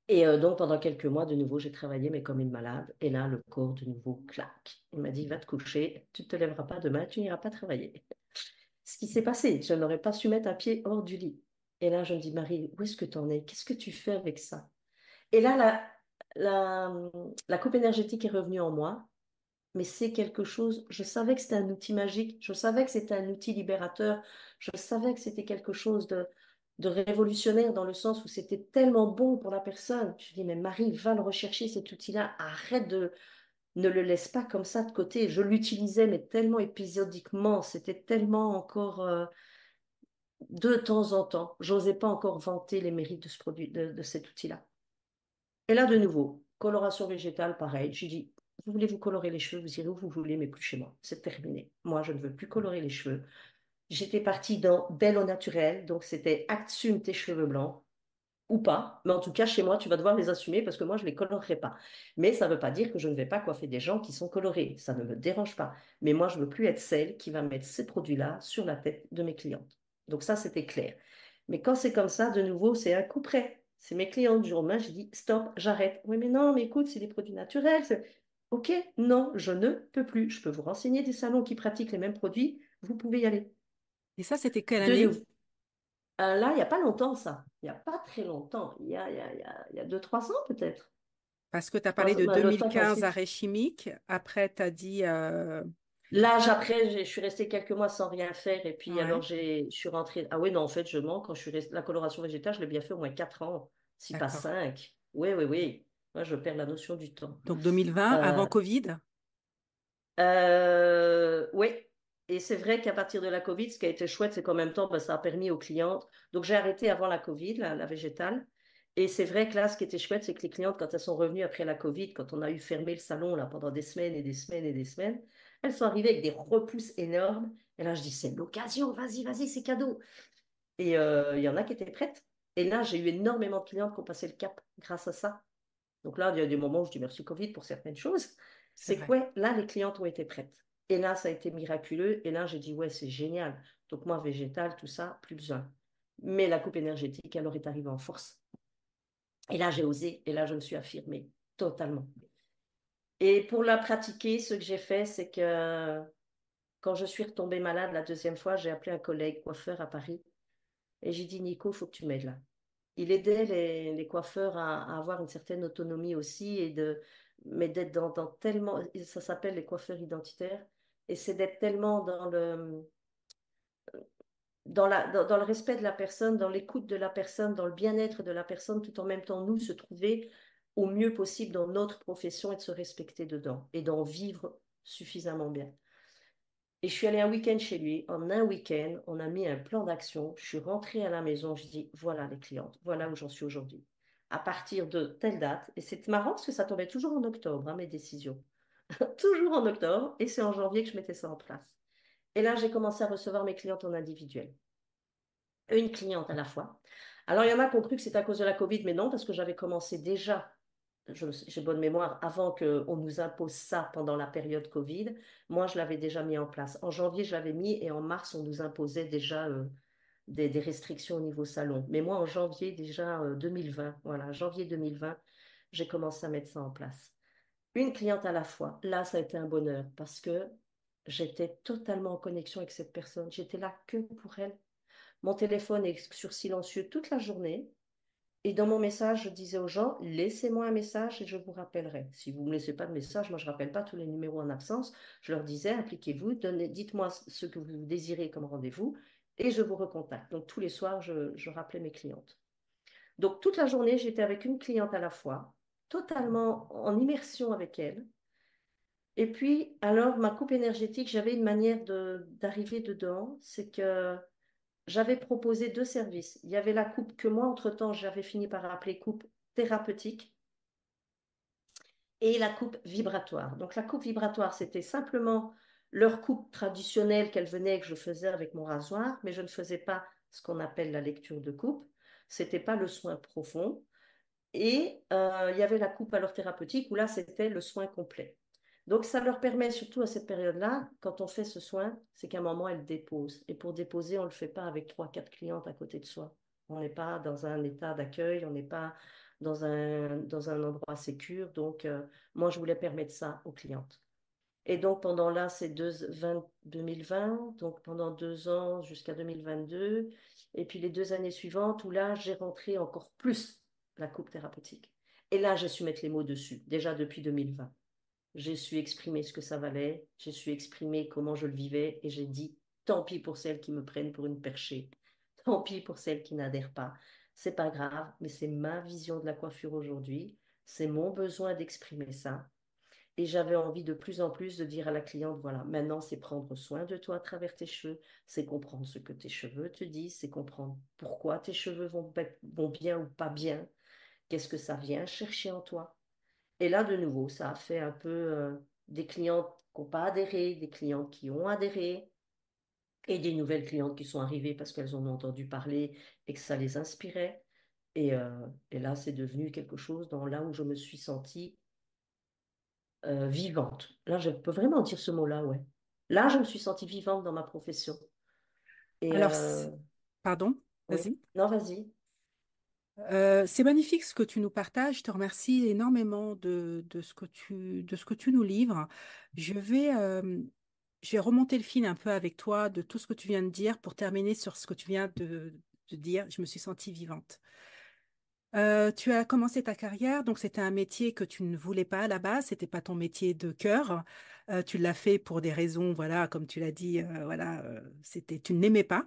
Et donc, pendant quelques mois, de nouveau, j'ai travaillé, mais comme une malade. Et là, le corps, de nouveau, claque. Il m'a dit, va te coucher, tu ne te lèveras pas demain, tu n'iras pas travailler. Ce qui s'est passé, je n'aurais pas su mettre un pied hors du lit. Et là, je me dis, Marie, où est-ce que tu en es? Qu'est-ce que tu fais avec ça? Et là, la, la coupe énergétique est revenue en moi, mais c'est quelque chose, je savais que c'était un outil magique, je savais que c'était un outil libérateur, je savais que c'était quelque chose de révolutionnaire dans le sens où c'était tellement bon pour la personne. Je dis, mais Marie, va le rechercher, cet outil-là, arrête de, ne le laisse pas comme ça de côté. Je l'utilisais, mais tellement épisodiquement, c'était tellement encore de temps en temps. J'osais pas encore vanter les mérites de ce produit, de cet outil-là. Et là, de nouveau, coloration végétale, pareil. J'ai dit, vous voulez vous colorer les cheveux, vous irez où vous voulez, mais plus chez moi. C'est terminé. Moi, je ne veux plus colorer les cheveux. J'étais partie dans Belle au naturel, donc c'était assume tes cheveux blancs ou pas. Mais en tout cas, chez moi, tu vas devoir les assumer parce que moi, je ne les colorerai pas. Mais ça ne veut pas dire que je ne vais pas coiffer des gens qui sont colorés. Ça ne me dérange pas. Mais moi, je ne veux plus être celle qui va mettre ces produits-là sur la tête de mes clientes. Donc ça, c'était clair. Mais quand c'est comme ça, de nouveau, c'est un coup près. C'est mes clientes du jour au lendemain, je dis stop, j'arrête. Oui, mais non, mais écoute, c'est des produits naturels. Ok, non, je ne peux plus. Je peux vous renseigner des salons qui pratiquent les mêmes produits. Vous pouvez y aller. Et ça, c'était quelle De année? nouveau. Là, il n'y a pas longtemps, ça. Il n'y a pas très longtemps. Il y a 2, 3 ans peut-être. Parce que tu as parlé Trois, de ben, le temps 2015 passé. arrêt chimique. Après, tu as dit... L'âge après, je suis restée quelques mois sans rien faire. Et puis, alors, Ouais, je suis rentrée. Ah oui, non, en fait, je mens. Quand je suis restée... La coloration végétale, je l'ai bien fait au moins 4 ans, si pas d'accord. 5. Oui, oui, oui. Moi, je perds la notion du temps. Donc 2020, avant Euh, Covid. oui. Et c'est vrai qu'à partir de la Covid, ce qui a été chouette, c'est qu'en même temps, ben, ça a permis aux clientes. Donc, j'ai arrêté avant la Covid, la végétale. Et c'est vrai que là, ce qui était chouette, c'est que les clientes, quand elles sont revenues après la Covid, quand on a eu fermé le salon là, pendant des semaines et des semaines et des semaines, elles sont arrivées avec des repousses énormes. Et là, je dis, c'est l'occasion, vas-y, vas-y, c'est cadeau. Et il y en a qui étaient prêtes. Et là, j'ai eu énormément de clientes qui ont passé le cap grâce à ça. Donc là, il y a des moments où je dis merci Covid pour certaines choses. C'est C'est que vrai. ouais, là, les clientes ont été prêtes. Et là, ça a été miraculeux. Et là, j'ai dit, ouais, c'est génial. Donc moi, végétal, tout ça, plus besoin. Mais la coupe énergétique, alors est arrivée en force. Et là, j'ai osé. Et là, je me suis affirmée totalement. Et pour la pratiquer, ce que j'ai fait, c'est que quand je suis retombée malade la deuxième fois, j'ai appelé un collègue coiffeur à Paris. Et j'ai dit, Nico, il faut que tu m'aides là. Il aidait les coiffeurs à avoir une certaine autonomie aussi, mais d'être dans tellement, ça s'appelle les coiffeurs identitaires, et c'est d'être tellement dans le respect de la personne, dans l'écoute de la personne, dans le bien-être de la personne, tout en même temps, nous, se trouver au mieux possible dans notre profession et de se respecter dedans, et d'en vivre suffisamment bien. Et je suis allée un week-end chez lui. En un week-end, on a mis un plan d'action. Je suis rentrée à la maison. Je dis, voilà les clientes, voilà où j'en suis aujourd'hui. À partir de telle date, et c'est marrant parce que ça tombait toujours en octobre, hein, mes décisions. Toujours en octobre, et c'est en janvier que je mettais ça en place. Et là, j'ai commencé à recevoir mes clientes en individuel. Une cliente à la fois. Alors, il y en a qui ont cru que c'était à cause de la Covid, mais non, parce que j'avais commencé déjà j'ai bonne mémoire, avant qu'on nous impose ça pendant la période Covid, moi, je l'avais déjà mis en place. En janvier, je l'avais mis et en mars, on nous imposait déjà des restrictions au niveau salon. Mais moi, en janvier déjà 2020, voilà, janvier 2020, j'ai commencé à mettre ça en place. Une cliente à la fois. Là, ça a été un bonheur parce que j'étais totalement en connexion avec cette personne. J'étais là que pour elle. Mon téléphone est sur silencieux toute la journée. Et dans mon message, je disais aux gens, laissez-moi un message et je vous rappellerai. Si vous ne me laissez pas de message, moi je ne rappelle pas tous les numéros en absence. Je leur disais, impliquez-vous, dites-moi ce que vous désirez comme rendez-vous et je vous recontacte. Donc tous les soirs, je rappelais mes clientes. Donc toute la journée, j'étais avec une cliente à la fois, totalement en immersion avec elle. Et puis, alors, ma coupe énergétique, j'avais une manière d'arriver dedans, c'est que j'avais proposé deux services. Il y avait la coupe que moi, entre-temps, j'avais fini par appeler coupe thérapeutique et la coupe vibratoire. Donc, la coupe vibratoire, c'était simplement leur coupe traditionnelle qu'elle venait et que je faisais avec mon rasoir, mais je ne faisais pas ce qu'on appelle la lecture de coupe. C'était pas le soin profond. Et il y avait la coupe alors thérapeutique où là, c'était le soin complet. Donc, ça leur permet, surtout à cette période-là, quand on fait ce soin, c'est qu'à un moment, elles déposent. Et pour déposer, on ne le fait pas avec trois, quatre clientes à côté de soi. On n'est pas dans un état d'accueil, on n'est pas dans un endroit sécure. Donc, moi, je voulais permettre ça aux clientes. Et donc, pendant là, c'est 2020, donc pendant 2 ans jusqu'à 2022. Et puis les 2 années suivantes, où là, j'ai rentré encore plus la coupe thérapeutique. Et là, j'ai su mettre les mots dessus, déjà depuis 2020. J'ai su exprimer ce que ça valait, j'ai su exprimer comment je le vivais, et j'ai dit, tant pis pour celles qui me prennent pour une perchée, tant pis pour celles qui n'adhèrent pas. C'est pas grave, mais c'est ma vision de la coiffure aujourd'hui, c'est mon besoin d'exprimer ça. Et j'avais envie de plus en plus de dire à la cliente, voilà, maintenant c'est prendre soin de toi à travers tes cheveux, c'est comprendre ce que tes cheveux te disent, c'est comprendre pourquoi tes cheveux vont bien ou pas bien, qu'est-ce que ça vient chercher en toi. Et là, de nouveau, ça a fait un peu des clientes qui n'ont pas adhéré, des clientes qui ont adhéré, et des nouvelles clientes qui sont arrivées parce qu'elles en ont entendu parler et que ça les inspirait. Et là, c'est devenu quelque chose dans là où je me suis sentie vivante. Là, je peux vraiment dire ce mot-là, ouais. Là, je me suis sentie vivante dans ma profession. Et Alors, pardon, oui, vas-y. non, vas-y. C'est magnifique ce que tu nous partages. Je te remercie énormément de ce que tu nous livres. Je vais remonter le fil un peu avec toi de tout ce que tu viens de dire pour terminer sur ce que tu viens de dire. Je me suis sentie vivante. Tu as commencé ta carrière, donc c'était un métier que tu ne voulais pas à la base, c'était pas ton métier de cœur. Tu l'as fait pour des raisons, voilà, comme tu l'as dit, voilà, tu n'aimais pas.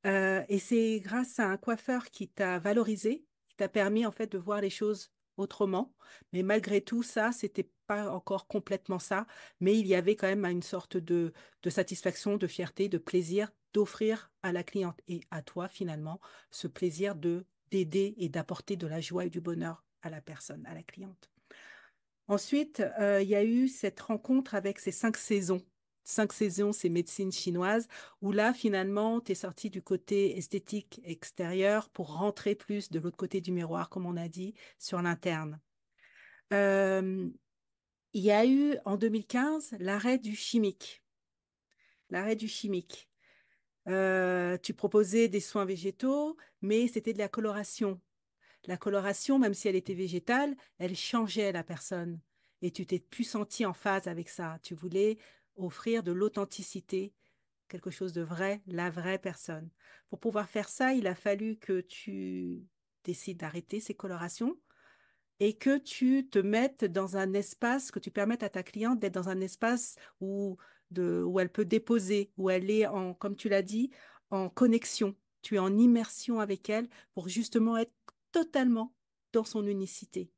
Et c'est grâce à un coiffeur qui t'a valorisé, qui t'a permis en fait de voir les choses autrement. Mais malgré tout ça, c'était pas encore complètement ça. Mais il y avait quand même une sorte de satisfaction, de fierté, de plaisir d'offrir à la cliente et à toi finalement ce plaisir de d'aider et d'apporter de la joie et du bonheur à la personne, à la cliente. Ensuite, il y a eu cette rencontre avec ces 5 saisons. 5 saisons, c'est médecine chinoise, où là, finalement, tu es sorti du côté esthétique extérieur pour rentrer plus de l'autre côté du miroir, comme on a dit, sur l'interne. Euh, il y a eu en 2015 l'arrêt du chimique. L'arrêt du chimique. Tu proposais des soins végétaux, mais c'était de la coloration. La coloration, même si elle était végétale, elle changeait la personne. Et tu t'es plus senti en phase avec ça. Tu voulais offrir de l'authenticité, quelque chose de vrai, la vraie personne. Pour pouvoir faire ça, il a fallu que tu décides d'arrêter ces colorations et que tu te mettes dans un espace, que tu permettes à ta cliente d'être dans un espace où elle peut déposer, où elle est en, comme tu l'as dit, en connexion. Tu es en immersion avec elle pour justement être totalement dans son unicité.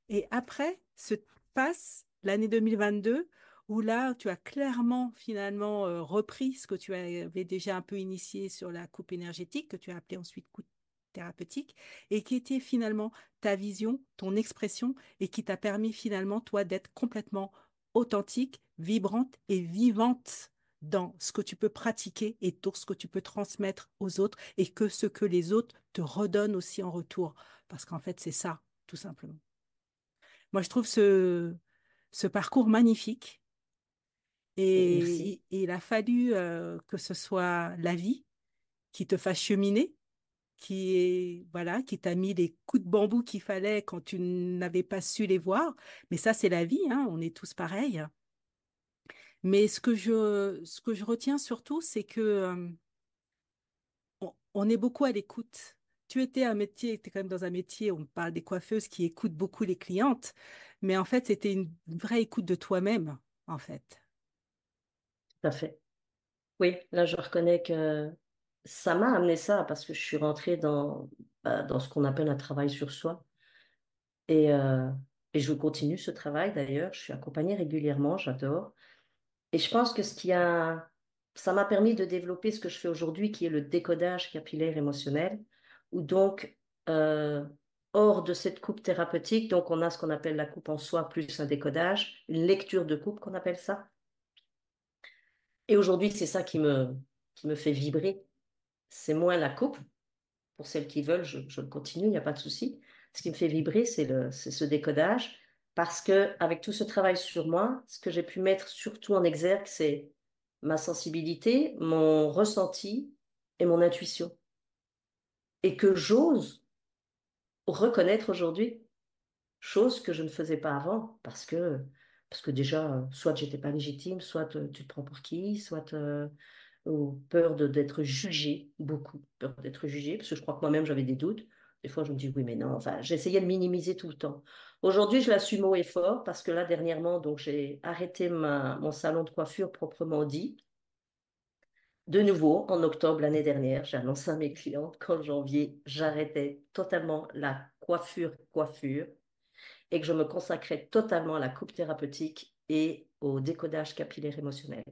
Et après se passe l'année 2022 où là, tu as clairement finalement repris ce que tu avais déjà un peu initié sur la coupe énergétique, que tu as appelé ensuite coupe thérapeutique, et qui était finalement ta vision, ton expression, et qui t'a permis finalement, toi, d'être complètement authentique, vibrante et vivante dans ce que tu peux pratiquer et tout ce que tu peux transmettre aux autres, et que ce que les autres te redonnent aussi en retour. Parce qu'en fait, c'est ça, tout simplement. Moi, je trouve ce parcours magnifique Merci. et il a fallu que ce soit la vie qui te fasse cheminer, voilà, qui t'a mis les coups de bambou qu'il fallait quand tu n'avais pas su les voir. Mais ça, c'est la vie, hein, on est tous pareils. Mais ce que je retiens surtout, c'est que on est beaucoup à l'écoute. tu étais un métier, tu es quand même dans un métier, on parle des coiffeuses qui écoutent beaucoup les clientes, mais en fait, c'était une vraie écoute de toi-même, en fait. tout à fait. Oui, là, je reconnais que ça m'a amené ça parce que je suis rentrée dans ce qu'on appelle un travail sur soi. Et, euh, et je continue ce travail d'ailleurs. Je suis accompagnée régulièrement, j'adore. Et je pense que ça m'a permis de développer ce que je fais aujourd'hui, qui est le décodage capillaire émotionnel, où donc, euh, hors de cette coupe thérapeutique, donc on a ce qu'on appelle la coupe en soi plus un décodage, une lecture de coupe qu'on appelle ça. Et aujourd'hui, c'est ça qui me fait vibrer. C'est moins la coupe. Pour celles qui veulent, je le continue, il n'y a pas de souci. Ce qui me fait vibrer, c'est ce décodage, parce que avec tout ce travail sur moi, ce que j'ai pu mettre surtout en exergue, c'est ma sensibilité, mon ressenti et mon intuition. Et que j'ose reconnaître aujourd'hui, chose que je ne faisais pas avant, parce que déjà, soit j'étais pas légitime, soit tu te prends pour qui, soit ou peur d'être jugée, beaucoup peur d'être jugée, parce que je crois que moi-même j'avais des doutes. Des fois, je me dis oui, mais non, enfin, j'essayais de minimiser tout le temps. Aujourd'hui, je l'assume haut et fort parce que là, dernièrement, donc j'ai arrêté mon salon de coiffure proprement dit. De nouveau, en octobre l'année dernière, j'ai annoncé à mes clientes qu'en janvier, j'arrêtais totalement la coiffure et que je me consacrais totalement à la coupe thérapeutique et au décodage capillaire émotionnel.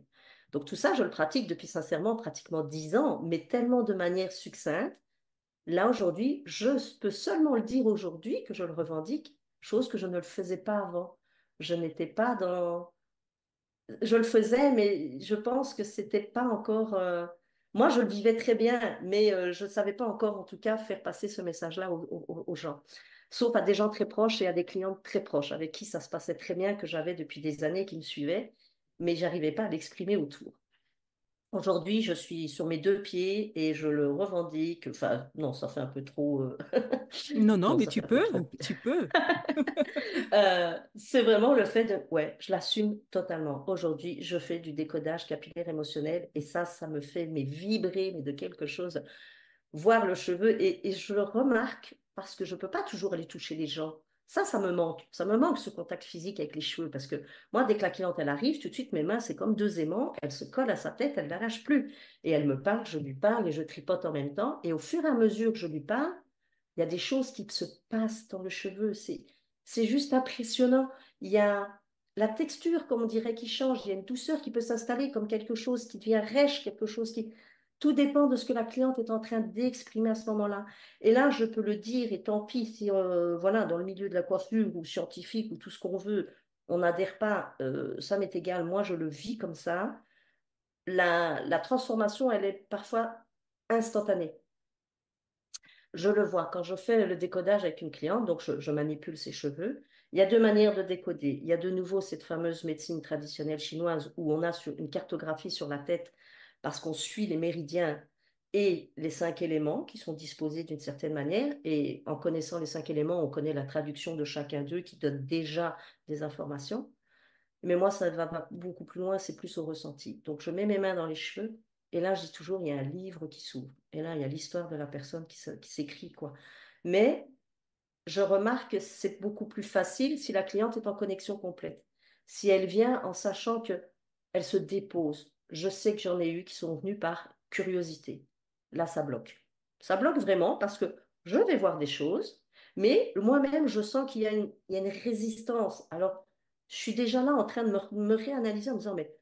Donc tout ça, je le pratique depuis sincèrement pratiquement 10 ans, mais tellement de manière succincte. Là, aujourd'hui, je peux seulement le dire aujourd'hui que je le revendique, chose que je ne le faisais pas avant. Je n'étais pas dans... Je le faisais, mais je pense que c'était pas encore... Moi, je le vivais très bien, mais je ne savais pas encore, en tout cas, faire passer ce message-là aux gens. Sauf à des gens très proches et à des clients très proches, avec qui ça se passait très bien, que j'avais depuis des années, qui me suivaient, mais j'arrivais pas à l'exprimer autour. Aujourd'hui, je suis sur mes deux pieds et je le revendique. Enfin, non, ça fait un peu trop. Non, non, Non, mais ça fait tu un peu peux, trop. tu peux. C'est vraiment le fait de. Ouais, je l'assume totalement. Aujourd'hui, je fais du décodage capillaire émotionnel et ça me fait mais vibrer mais de quelque chose. Voir le cheveu et je le remarque parce que je ne peux pas toujours aller toucher les gens. Ça me manque. Ça me manque ce contact physique avec les cheveux parce que moi, dès que la cliente elle arrive, tout de suite mes mains, c'est comme deux aimants, elles se collent à sa tête, elle ne la lâche plus. Et elle me parle, je lui parle et je tripote en même temps. Et au fur et à mesure que je lui parle, il y a des choses qui se passent dans le cheveu. C'est juste impressionnant. Il y a la texture, comme on dirait, qui change. Il y a une douceur qui peut s'installer comme quelque chose qui devient rêche, quelque chose qui... Tout dépend de ce que la cliente est en train d'exprimer à ce moment-là. Et là, je peux le dire, et tant pis si, voilà, dans le milieu de la coiffure ou scientifique ou tout ce qu'on veut, on n'adhère pas, ça m'est égal. Moi, je le vis comme ça. La transformation, elle est parfois instantanée. Je le vois quand je fais le décodage avec une cliente, donc je manipule ses cheveux. Il y a deux manières de décoder. Il y a de nouveau cette fameuse médecine traditionnelle chinoise où on a une cartographie sur la tête parce qu'on suit les méridiens et les cinq éléments qui sont disposés d'une certaine manière. Et en connaissant les cinq éléments, on connaît la traduction de chacun d'eux qui donne déjà des informations. Mais moi, ça va beaucoup plus loin, c'est plus au ressenti. Donc, je mets mes mains dans les cheveux et là, je dis toujours, il y a un livre qui s'ouvre. Et là, il y a l'histoire de la personne qui s'écrit, quoi. Mais je remarque que c'est beaucoup plus facile si la cliente est en connexion complète. Si elle vient en sachant que elle se dépose. Je sais que j'en ai eu qui sont venus par curiosité. Là, ça bloque. Ça bloque vraiment parce que je vais voir des choses, mais moi-même, je sens qu'il y a une résistance. Alors, je suis déjà là en train de me réanalyser en me disant, mais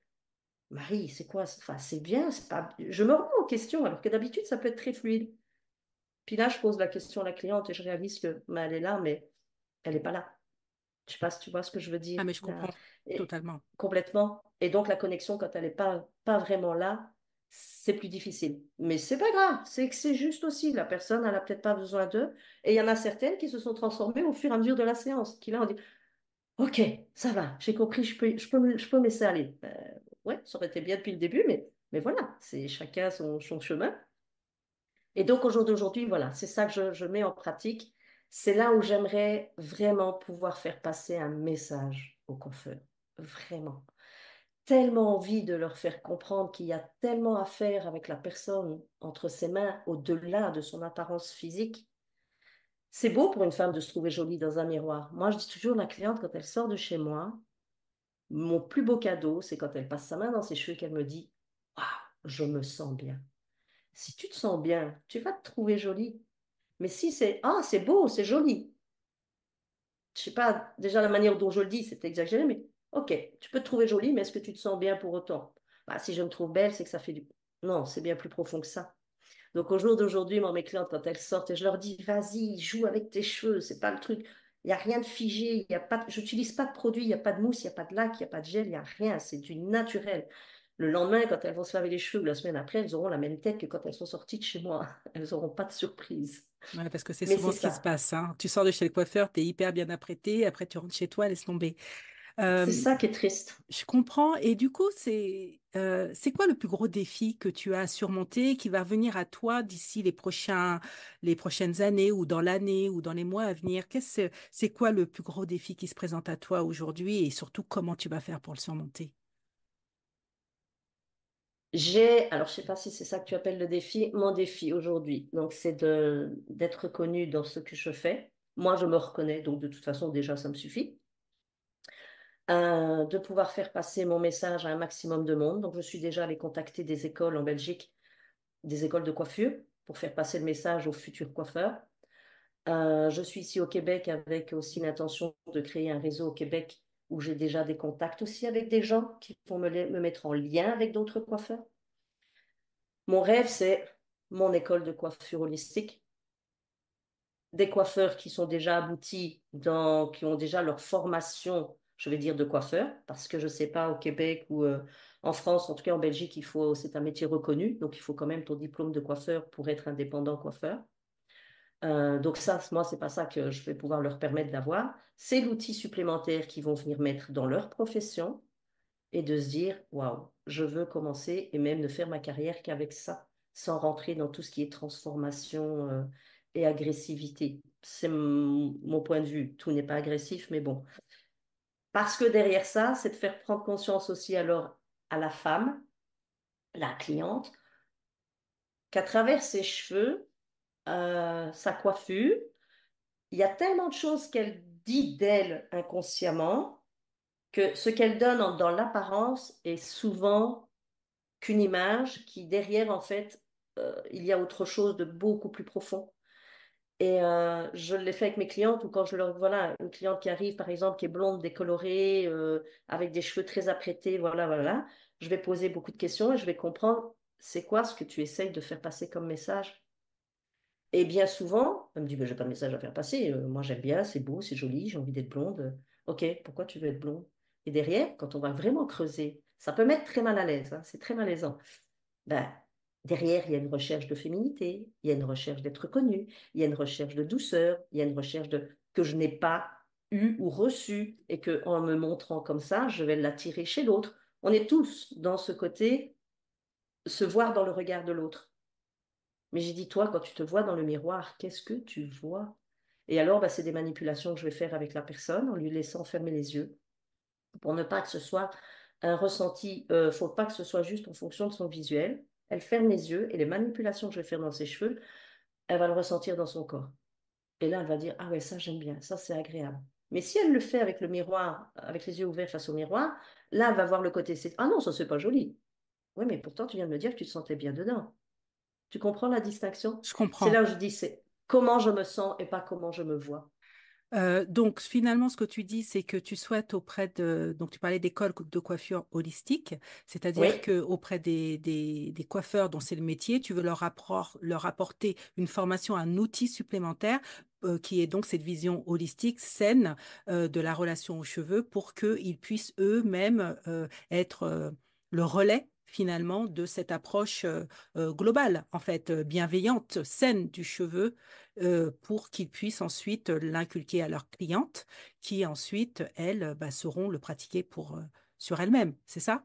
Marie, c'est quoi? Enfin, c'est bien, c'est pas... Je me remets en question, alors que d'habitude, ça peut être très fluide. Puis là, je pose la question à la cliente et je réalise que ben, elle est là, mais elle n'est pas là. Je sais pas si tu vois ce que je veux Ah, dire. mais je comprends Et totalement. complètement. Et donc, la connexion, quand elle n'est pas vraiment là, c'est plus difficile. Mais c'est pas grave, c'est que c'est juste aussi. La personne, elle n'a peut-être pas besoin d'eux. Et il y en a certaines qui se sont transformées au fur et à mesure de la séance, qui là, on dit, OK, ça va, j'ai compris, je peux me laisser aller. Ouais, ça aurait été bien depuis le début, mais voilà, c'est chacun son chemin. Et donc, au jour d'aujourd'hui, voilà, c'est ça que je mets en pratique. C'est là où j'aimerais vraiment pouvoir faire passer un message aux coiffeurs. Vraiment. tellement envie de leur faire comprendre qu'il y a tellement à faire avec la personne entre ses mains, au-delà de son apparence physique. C'est beau pour une femme de se trouver jolie dans un miroir. Moi, je dis toujours à la cliente, quand elle sort de chez moi, mon plus beau cadeau, c'est quand elle passe sa main dans ses cheveux et qu'elle me dit, waouh, je me sens bien. Si tu te sens bien, tu vas te trouver jolie. Mais si c'est, ah, c'est beau, c'est joli. Je sais pas, déjà la manière dont je le dis, c'est exagéré, mais ok, tu peux te trouver jolie, mais est-ce que tu te sens bien pour autant? Bah, si je me trouve belle, c'est que ça fait du... Non, c'est bien plus profond que ça. Donc au jour d'aujourd'hui, moi, mes clientes, quand elles sortent, et je leur dis, vas-y, joue avec tes cheveux, c'est pas le truc. Il n'y a rien de figé, il y a pas de... j'utilise pas de produit, il n'y a pas de mousse, il n'y a pas de lac, il n'y a pas de gel, il n'y a rien, c'est du naturel. Le lendemain, quand elles vont se laver les cheveux, ou la semaine après, elles auront la même tête que quand elles sont sorties de chez moi. Elles n'auront pas de surprise. Ouais, parce que c'est Mais souvent c'est ce qui se ça. passe, hein. Tu sors de chez le coiffeur, t'es hyper bien apprêté, après tu rentres chez toi, laisse tomber. C'est Euh, ça qui est triste. je comprends. Et du coup, c'est quoi le plus gros défi que tu as à surmonter qui va venir à toi d'ici les prochaines années ou dans l'année ou dans les mois à venir? C'est quoi le plus gros défi qui se présente à toi aujourd'hui et surtout comment tu vas faire pour le surmonter? Alors je sais pas si c'est ça que tu appelles le défi, mon défi aujourd'hui. Donc c'est d'être reconnue dans ce que je fais. Moi, je me reconnais, donc de toute façon, déjà, ça me suffit. De pouvoir faire passer mon message à un maximum de monde. Donc je suis déjà allée contacter des écoles en Belgique, des écoles de coiffure, pour faire passer le message aux futurs coiffeurs. Je suis ici au Québec avec aussi l'intention de créer un réseau au Québec où j'ai déjà des contacts aussi avec des gens qui vont me mettre en lien avec d'autres coiffeurs. Mon rêve, c'est mon école de coiffure holistique, des coiffeurs qui sont déjà aboutis, qui ont déjà leur formation, je vais dire, de coiffeur, parce que je ne sais pas au Québec ou en France, en tout cas en Belgique, c'est un métier reconnu, donc il faut quand même ton diplôme de coiffeur pour être indépendant coiffeur. Donc ça, moi, c'est pas ça que je vais pouvoir leur permettre d'avoir. C'est l'outil supplémentaire qu'ils vont venir mettre dans leur profession et de se dire, waouh, je veux commencer et même ne faire ma carrière qu'avec ça, sans rentrer dans tout ce qui est transformation, et agressivité. C'est mon point de vue. Tout n'est pas agressif, mais bon. Parce que derrière ça, c'est de faire prendre conscience aussi alors à la femme, la cliente, qu'à travers ses cheveux, sa coiffure, il y a tellement de choses qu'elle dit d'elle inconsciemment que ce qu'elle donne dans l'apparence est souvent qu'une image qui, derrière, en fait, il y a autre chose de beaucoup plus profond. Et je l'ai fait avec mes clientes ou quand je leur, voilà, une cliente qui arrive, par exemple, qui est blonde, décolorée, avec des cheveux très apprêtés, voilà, voilà, je vais poser beaucoup de questions et je vais comprendre c'est quoi ce que tu essayes de faire passer comme message. Et bien souvent, elle me dit, ben, j'ai pas de message à faire passer, moi j'aime bien, c'est beau, c'est joli, j'ai envie d'être blonde. Ok, pourquoi tu veux être blonde? Et derrière, quand on va vraiment creuser, ça peut mettre très mal à l'aise, hein, c'est très malaisant. Ben, derrière, il y a une recherche de féminité, il y a une recherche d'être connue, il y a une recherche de douceur, il y a une recherche de que je n'ai pas eu ou reçu et que en me montrant comme ça, je vais l'attirer chez l'autre. On est tous dans ce côté, se voir dans le regard de l'autre. Mais j'ai dit, toi, quand tu te vois dans le miroir, qu'est-ce que tu vois? Et alors, ben, c'est des manipulations que je vais faire avec la personne en lui laissant fermer les yeux pour ne pas que ce soit un ressenti, faut pas que ce soit juste en fonction de son visuel. Elle ferme les yeux et les manipulations que je vais faire dans ses cheveux, elle va le ressentir dans son corps. Et là, elle va dire, ah ouais, ça j'aime bien, ça c'est agréable. Mais si elle le fait avec le miroir, avec les yeux ouverts face au miroir, là, elle va voir le côté, c'est, ah non, ça c'est pas joli. Oui, mais pourtant, tu viens de me dire que tu te sentais bien dedans. Tu comprends la distinction? Je C'est comprends. là où je dis, c'est comment je me sens et pas comment je me vois. Donc finalement, ce que tu dis, c'est que tu souhaites donc tu parlais d'école de coiffure holistique, c'est-à-dire Oui. que auprès des coiffeurs dont c'est le métier, tu veux leur apporter une formation, un outil supplémentaire qui est donc cette vision holistique, saine de la relation aux cheveux pour qu'ils puissent eux-mêmes être le relais finalement de cette approche globale, en fait, bienveillante, saine du cheveu pour qu'ils puissent ensuite l'inculquer à leurs clientes, qui ensuite, elles, bah, sauront le pratiquer sur elles-mêmes. C'est ça?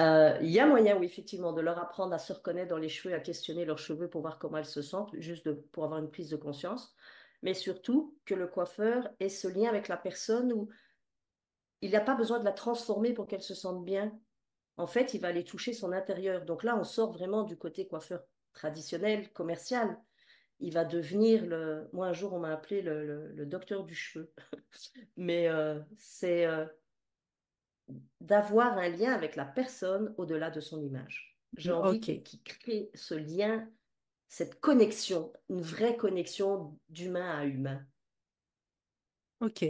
Il y a moyen, oui, effectivement, de leur apprendre à se reconnaître dans les cheveux, à questionner leurs cheveux pour voir comment elles se sentent, pour avoir une prise de conscience. Mais surtout, que le coiffeur ait ce lien avec la personne où il n'a pas besoin de la transformer pour qu'elle se sente bien. En fait, il va aller toucher son intérieur. Donc là, on sort vraiment du côté coiffeur traditionnel, commercial. Il va devenir le. Moi, un jour, on m'a appelé le docteur du cheveu. Mais c'est d'avoir un lien avec la personne au-delà de son image. J'ai envie Ok, qu'il crée ce lien, cette connexion, une vraie connexion d'humain à humain. ok.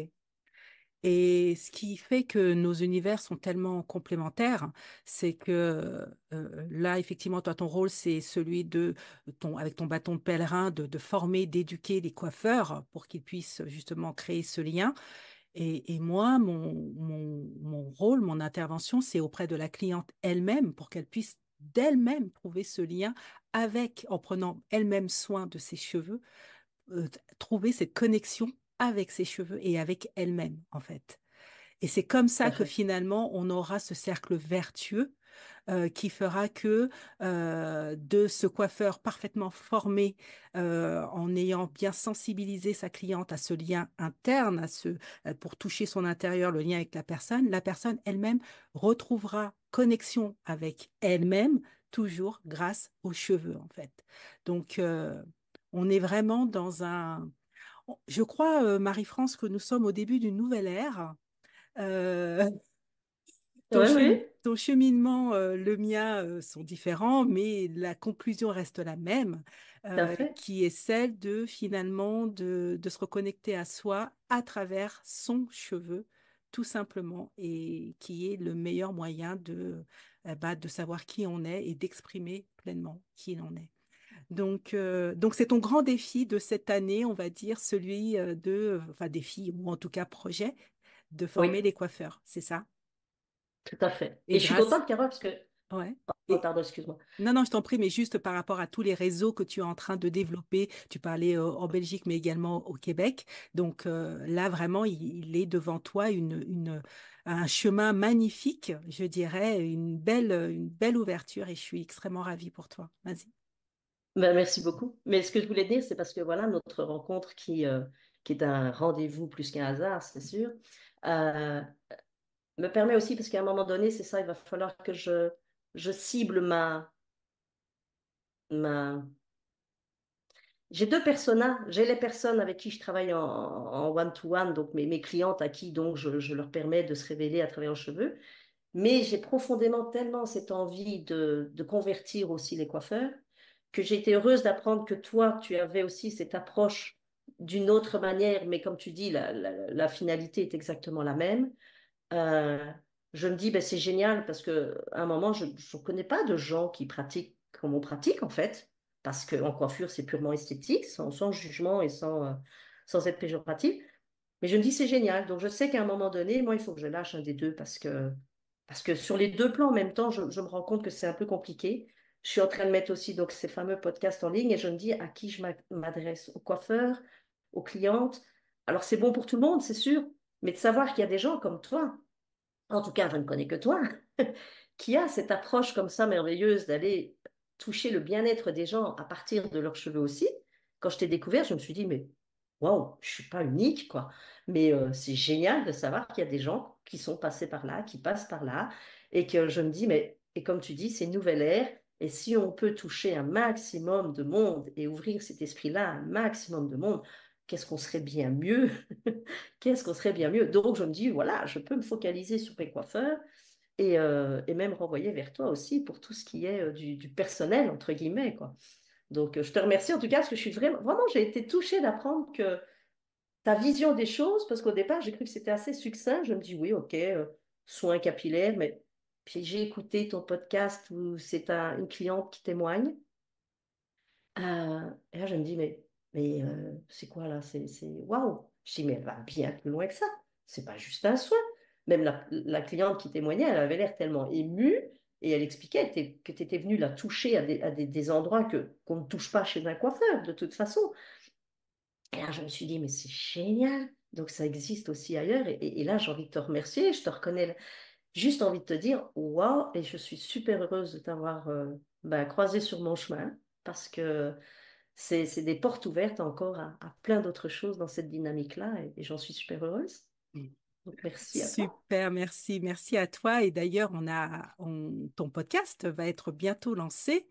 Et ce qui fait que nos univers sont tellement complémentaires, c'est que là, effectivement, toi, ton rôle, c'est celui de avec ton bâton de pèlerin, de former, d'éduquer les coiffeurs pour qu'ils puissent justement créer ce lien. Et moi, mon rôle, mon intervention, c'est auprès de la cliente elle-même pour qu'elle puisse d'elle-même trouver ce lien avec, en prenant elle-même soin de ses cheveux, trouver cette connexion avec ses cheveux et avec elle-même, en fait. Et c'est comme Tout ça à que fait. finalement, on aura ce cercle vertueux qui fera que de ce coiffeur parfaitement formé, en ayant bien sensibilisé sa cliente à ce lien interne, pour toucher son intérieur, le lien avec la personne elle-même retrouvera connexion avec elle-même, toujours grâce aux cheveux, en fait. Donc, on est vraiment dans un... Je crois, Marie-France, que nous sommes au début d'une nouvelle ère. Euh, Oui, oui, ton cheminement, le mien, sont différents, mais la conclusion reste la même, tout à fait. qui est celle de finalement de se reconnecter à soi à travers son cheveu, tout simplement, et qui est le meilleur moyen de savoir qui on est et d'exprimer pleinement qui l'on est. Donc c'est ton grand défi de cette année, on va dire, celui enfin défi, ou en tout cas projet, de Oui, former les coiffeurs, c'est ça? tout à fait. Et Et je suis grâce, contente, Carole, parce que... ouais. Oh, Et pardon, excuse-moi. non, non, je t'en prie, mais juste par rapport à tous les réseaux que tu es en train de développer, tu parlais en Belgique, mais également au Québec. Donc là, vraiment, il est devant toi un chemin magnifique, je dirais, une belle ouverture, et je suis extrêmement ravie pour toi. Vas-y. Ben, merci beaucoup. Mais ce que je voulais dire, c'est parce que voilà, notre rencontre qui est un rendez-vous plus qu'un hasard, c'est sûr, euh, me permet aussi, parce qu'à un moment donné, c'est ça, il va falloir que je cible ma... J'ai deux personas. J'ai les personnes avec qui je travaille en one-to-one, donc mes clientes à qui donc je leur permets de se révéler à travers leurs cheveux. Mais j'ai profondément tellement cette envie de convertir aussi les coiffeurs que j'ai été heureuse d'apprendre que toi, tu avais aussi cette approche d'une autre manière, mais comme tu dis, la finalité est exactement la même. Euh, je me dis, ben, c'est génial parce que à un moment, je ne connais pas de gens qui pratiquent comme on pratique en fait, parce qu'en coiffure, c'est purement esthétique, sans jugement et sans être péjoratif. Mais je me dis, c'est génial. Donc, je sais qu'à un moment donné, moi, il faut que je lâche un des deux parce que sur les deux plans en même temps, je me rends compte que c'est un peu compliqué. Je suis en train de mettre aussi donc, ces fameux podcasts en ligne et je me dis à qui je m'adresse, aux coiffeurs, aux clientes. Alors, c'est bon pour tout le monde, c'est sûr, mais de savoir qu'il y a des gens comme toi, en tout cas, je ne connais que toi, qui a cette approche comme ça merveilleuse d'aller toucher le bien-être des gens à partir de leurs cheveux aussi. Quand je t'ai découvert, je me suis dit, mais waouh, je suis pas unique, quoi. Mais c'est génial de savoir qu'il y a des gens qui sont passés par là, qui passent par là, et que je me dis, mais, et comme tu dis, c'est une nouvelle ère, et si on peut toucher un maximum de monde et ouvrir cet esprit-là à un maximum de monde, qu'est-ce qu'on serait bien mieux? Qu'est-ce qu'on serait bien mieux? Donc, je me dis, voilà, je peux me focaliser sur mes coiffeurs et même renvoyer vers toi aussi pour tout ce qui est du personnel, entre guillemets, quoi. Donc, je te remercie en tout cas parce que je suis vraiment, j'ai été touchée d'apprendre que ta vision des choses, parce qu'au départ, j'ai cru que c'était assez succinct. Je me dis, oui, ok, soins capillaires, mais puis j'ai écouté ton podcast où c'est une cliente qui témoigne. Et là, je me dis, mais c'est quoi là? Waouh! Je dis, mais elle va bien plus loin que ça. C'est pas juste un soin. Même la cliente qui témoignait, elle avait l'air tellement émue et elle expliquait que tu étais venue la toucher des endroits qu'on ne touche pas chez un coiffeur, de toute façon. Et là, je me suis dit, mais c'est génial. Donc, ça existe aussi ailleurs. Et là, j'ai envie de te remercier. Je te reconnais juste envie de te dire, waouh! Et je suis super heureuse de t'avoir croisé sur mon chemin parce que c'est des portes ouvertes encore à plein d'autres choses dans cette dynamique-là et j'en suis super heureuse. Donc, merci à toi. Super, merci, merci à toi. Et d'ailleurs, ton podcast va être bientôt lancé.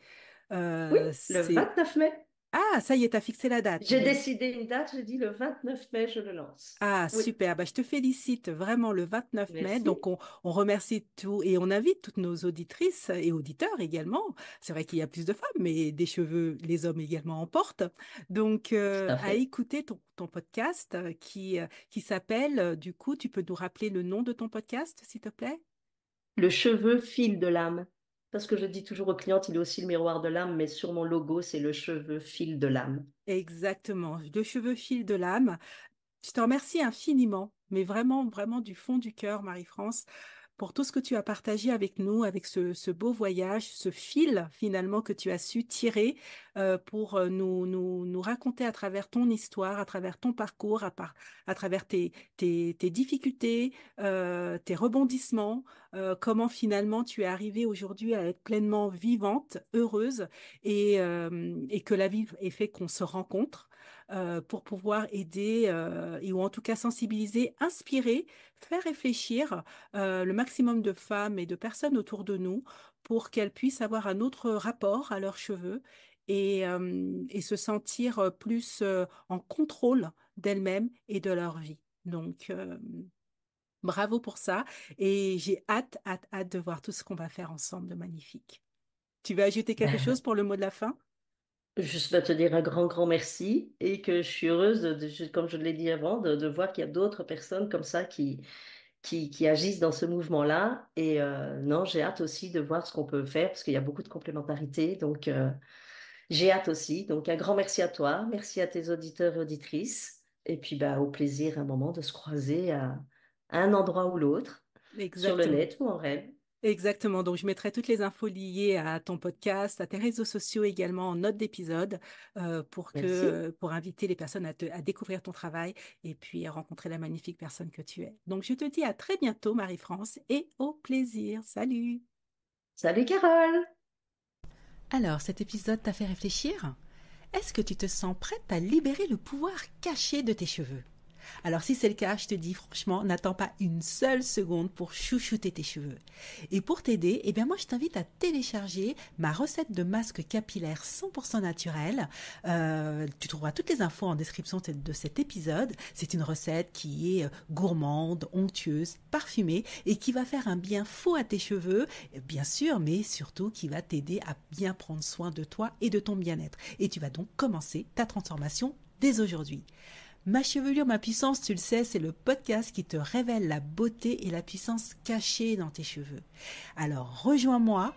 Oui, le C'est 29 mai. Ah, ça y est, t'as fixé la date. J'ai décidé une date, j'ai dit le 29 mai, je le lance. Ah, Oui, super. Bah, je te félicite vraiment le 29 mai. merci. Donc, on remercie tout et on invite toutes nos auditrices et auditeurs également. C'est vrai qu'il y a plus de femmes, mais des cheveux, les hommes également en portent. Donc, Tout à à fait. écouter ton podcast qui s'appelle, du coup, tu peux nous rappeler le nom de ton podcast, s'il te plaît? Le cheveu fil de l'âme. Parce que je dis toujours aux clientes, il est aussi le miroir de l'âme, mais sur mon logo, c'est le cheveu fil de l'âme. Exactement. Le cheveu fil de l'âme. Je te remercie infiniment, mais vraiment, vraiment du fond du cœur, Marie-France, pour tout ce que tu as partagé avec nous, avec ce beau voyage, ce fil finalement que tu as su tirer pour nous raconter à travers ton histoire, à travers ton parcours, à travers tes difficultés, tes rebondissements, comment finalement tu es arrivée aujourd'hui à être pleinement vivante, heureuse et que la vie ait fait qu'on se rencontre pour pouvoir aider ou en tout cas sensibiliser, inspirer, faire réfléchir le maximum de femmes et de personnes autour de nous pour qu'elles puissent avoir un autre rapport à leurs cheveux et se sentir plus en contrôle d'elles-mêmes et de leur vie. Donc, bravo pour ça et j'ai hâte, hâte, hâte de voir tout ce qu'on va faire ensemble de magnifique. Tu veux ajouter quelque chose pour le mot de la fin? Juste vais te dire un grand, grand merci et que je suis heureuse, comme je l'ai dit avant, de voir qu'il y a d'autres personnes comme ça qui agissent dans ce mouvement-là. Et non, j'ai hâte aussi de voir ce qu'on peut faire parce qu'il y a beaucoup de complémentarité. Donc, j'ai hâte aussi. Donc, un grand merci à toi. Merci à tes auditeurs et auditrices. Et puis, bah, au plaisir un moment de se croiser à un endroit ou l'autre, sur le Exactement. net ou en rêve. Exactement. Donc, je mettrai toutes les infos liées à ton podcast, à tes réseaux sociaux également en note d'épisode Merci. pour inviter les personnes à découvrir ton travail et puis à rencontrer la magnifique personne que tu es. Donc, je te dis à très bientôt, Marie-France, et au plaisir. Salut! Salut Carole! Alors, cet épisode t'a fait réfléchir? Est-ce que tu te sens prête à libérer le pouvoir caché de tes cheveux? Alors si c'est le cas, je te dis franchement, n'attends pas une seule seconde pour chouchouter tes cheveux. Et pour t'aider, eh bien moi je t'invite à télécharger ma recette de masque capillaire 100% naturel. Tu trouveras toutes les infos en description de cet épisode. C'est une recette qui est gourmande, onctueuse, parfumée et qui va faire un bien fou à tes cheveux, bien sûr, mais surtout qui va t'aider à bien prendre soin de toi et de ton bien-être. Et tu vas donc commencer ta transformation dès aujourd'hui. Ma chevelure, ma puissance, tu le sais, c'est le podcast qui te révèle la beauté et la puissance cachée dans tes cheveux. Alors rejoins-moi,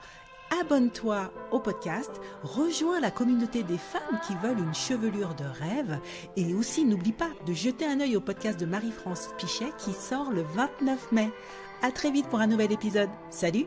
abonne-toi au podcast, rejoins la communauté des femmes qui veulent une chevelure de rêve et aussi n'oublie pas de jeter un œil au podcast de Marie-France Pichet qui sort le 29 mai. À très vite pour un nouvel épisode. Salut!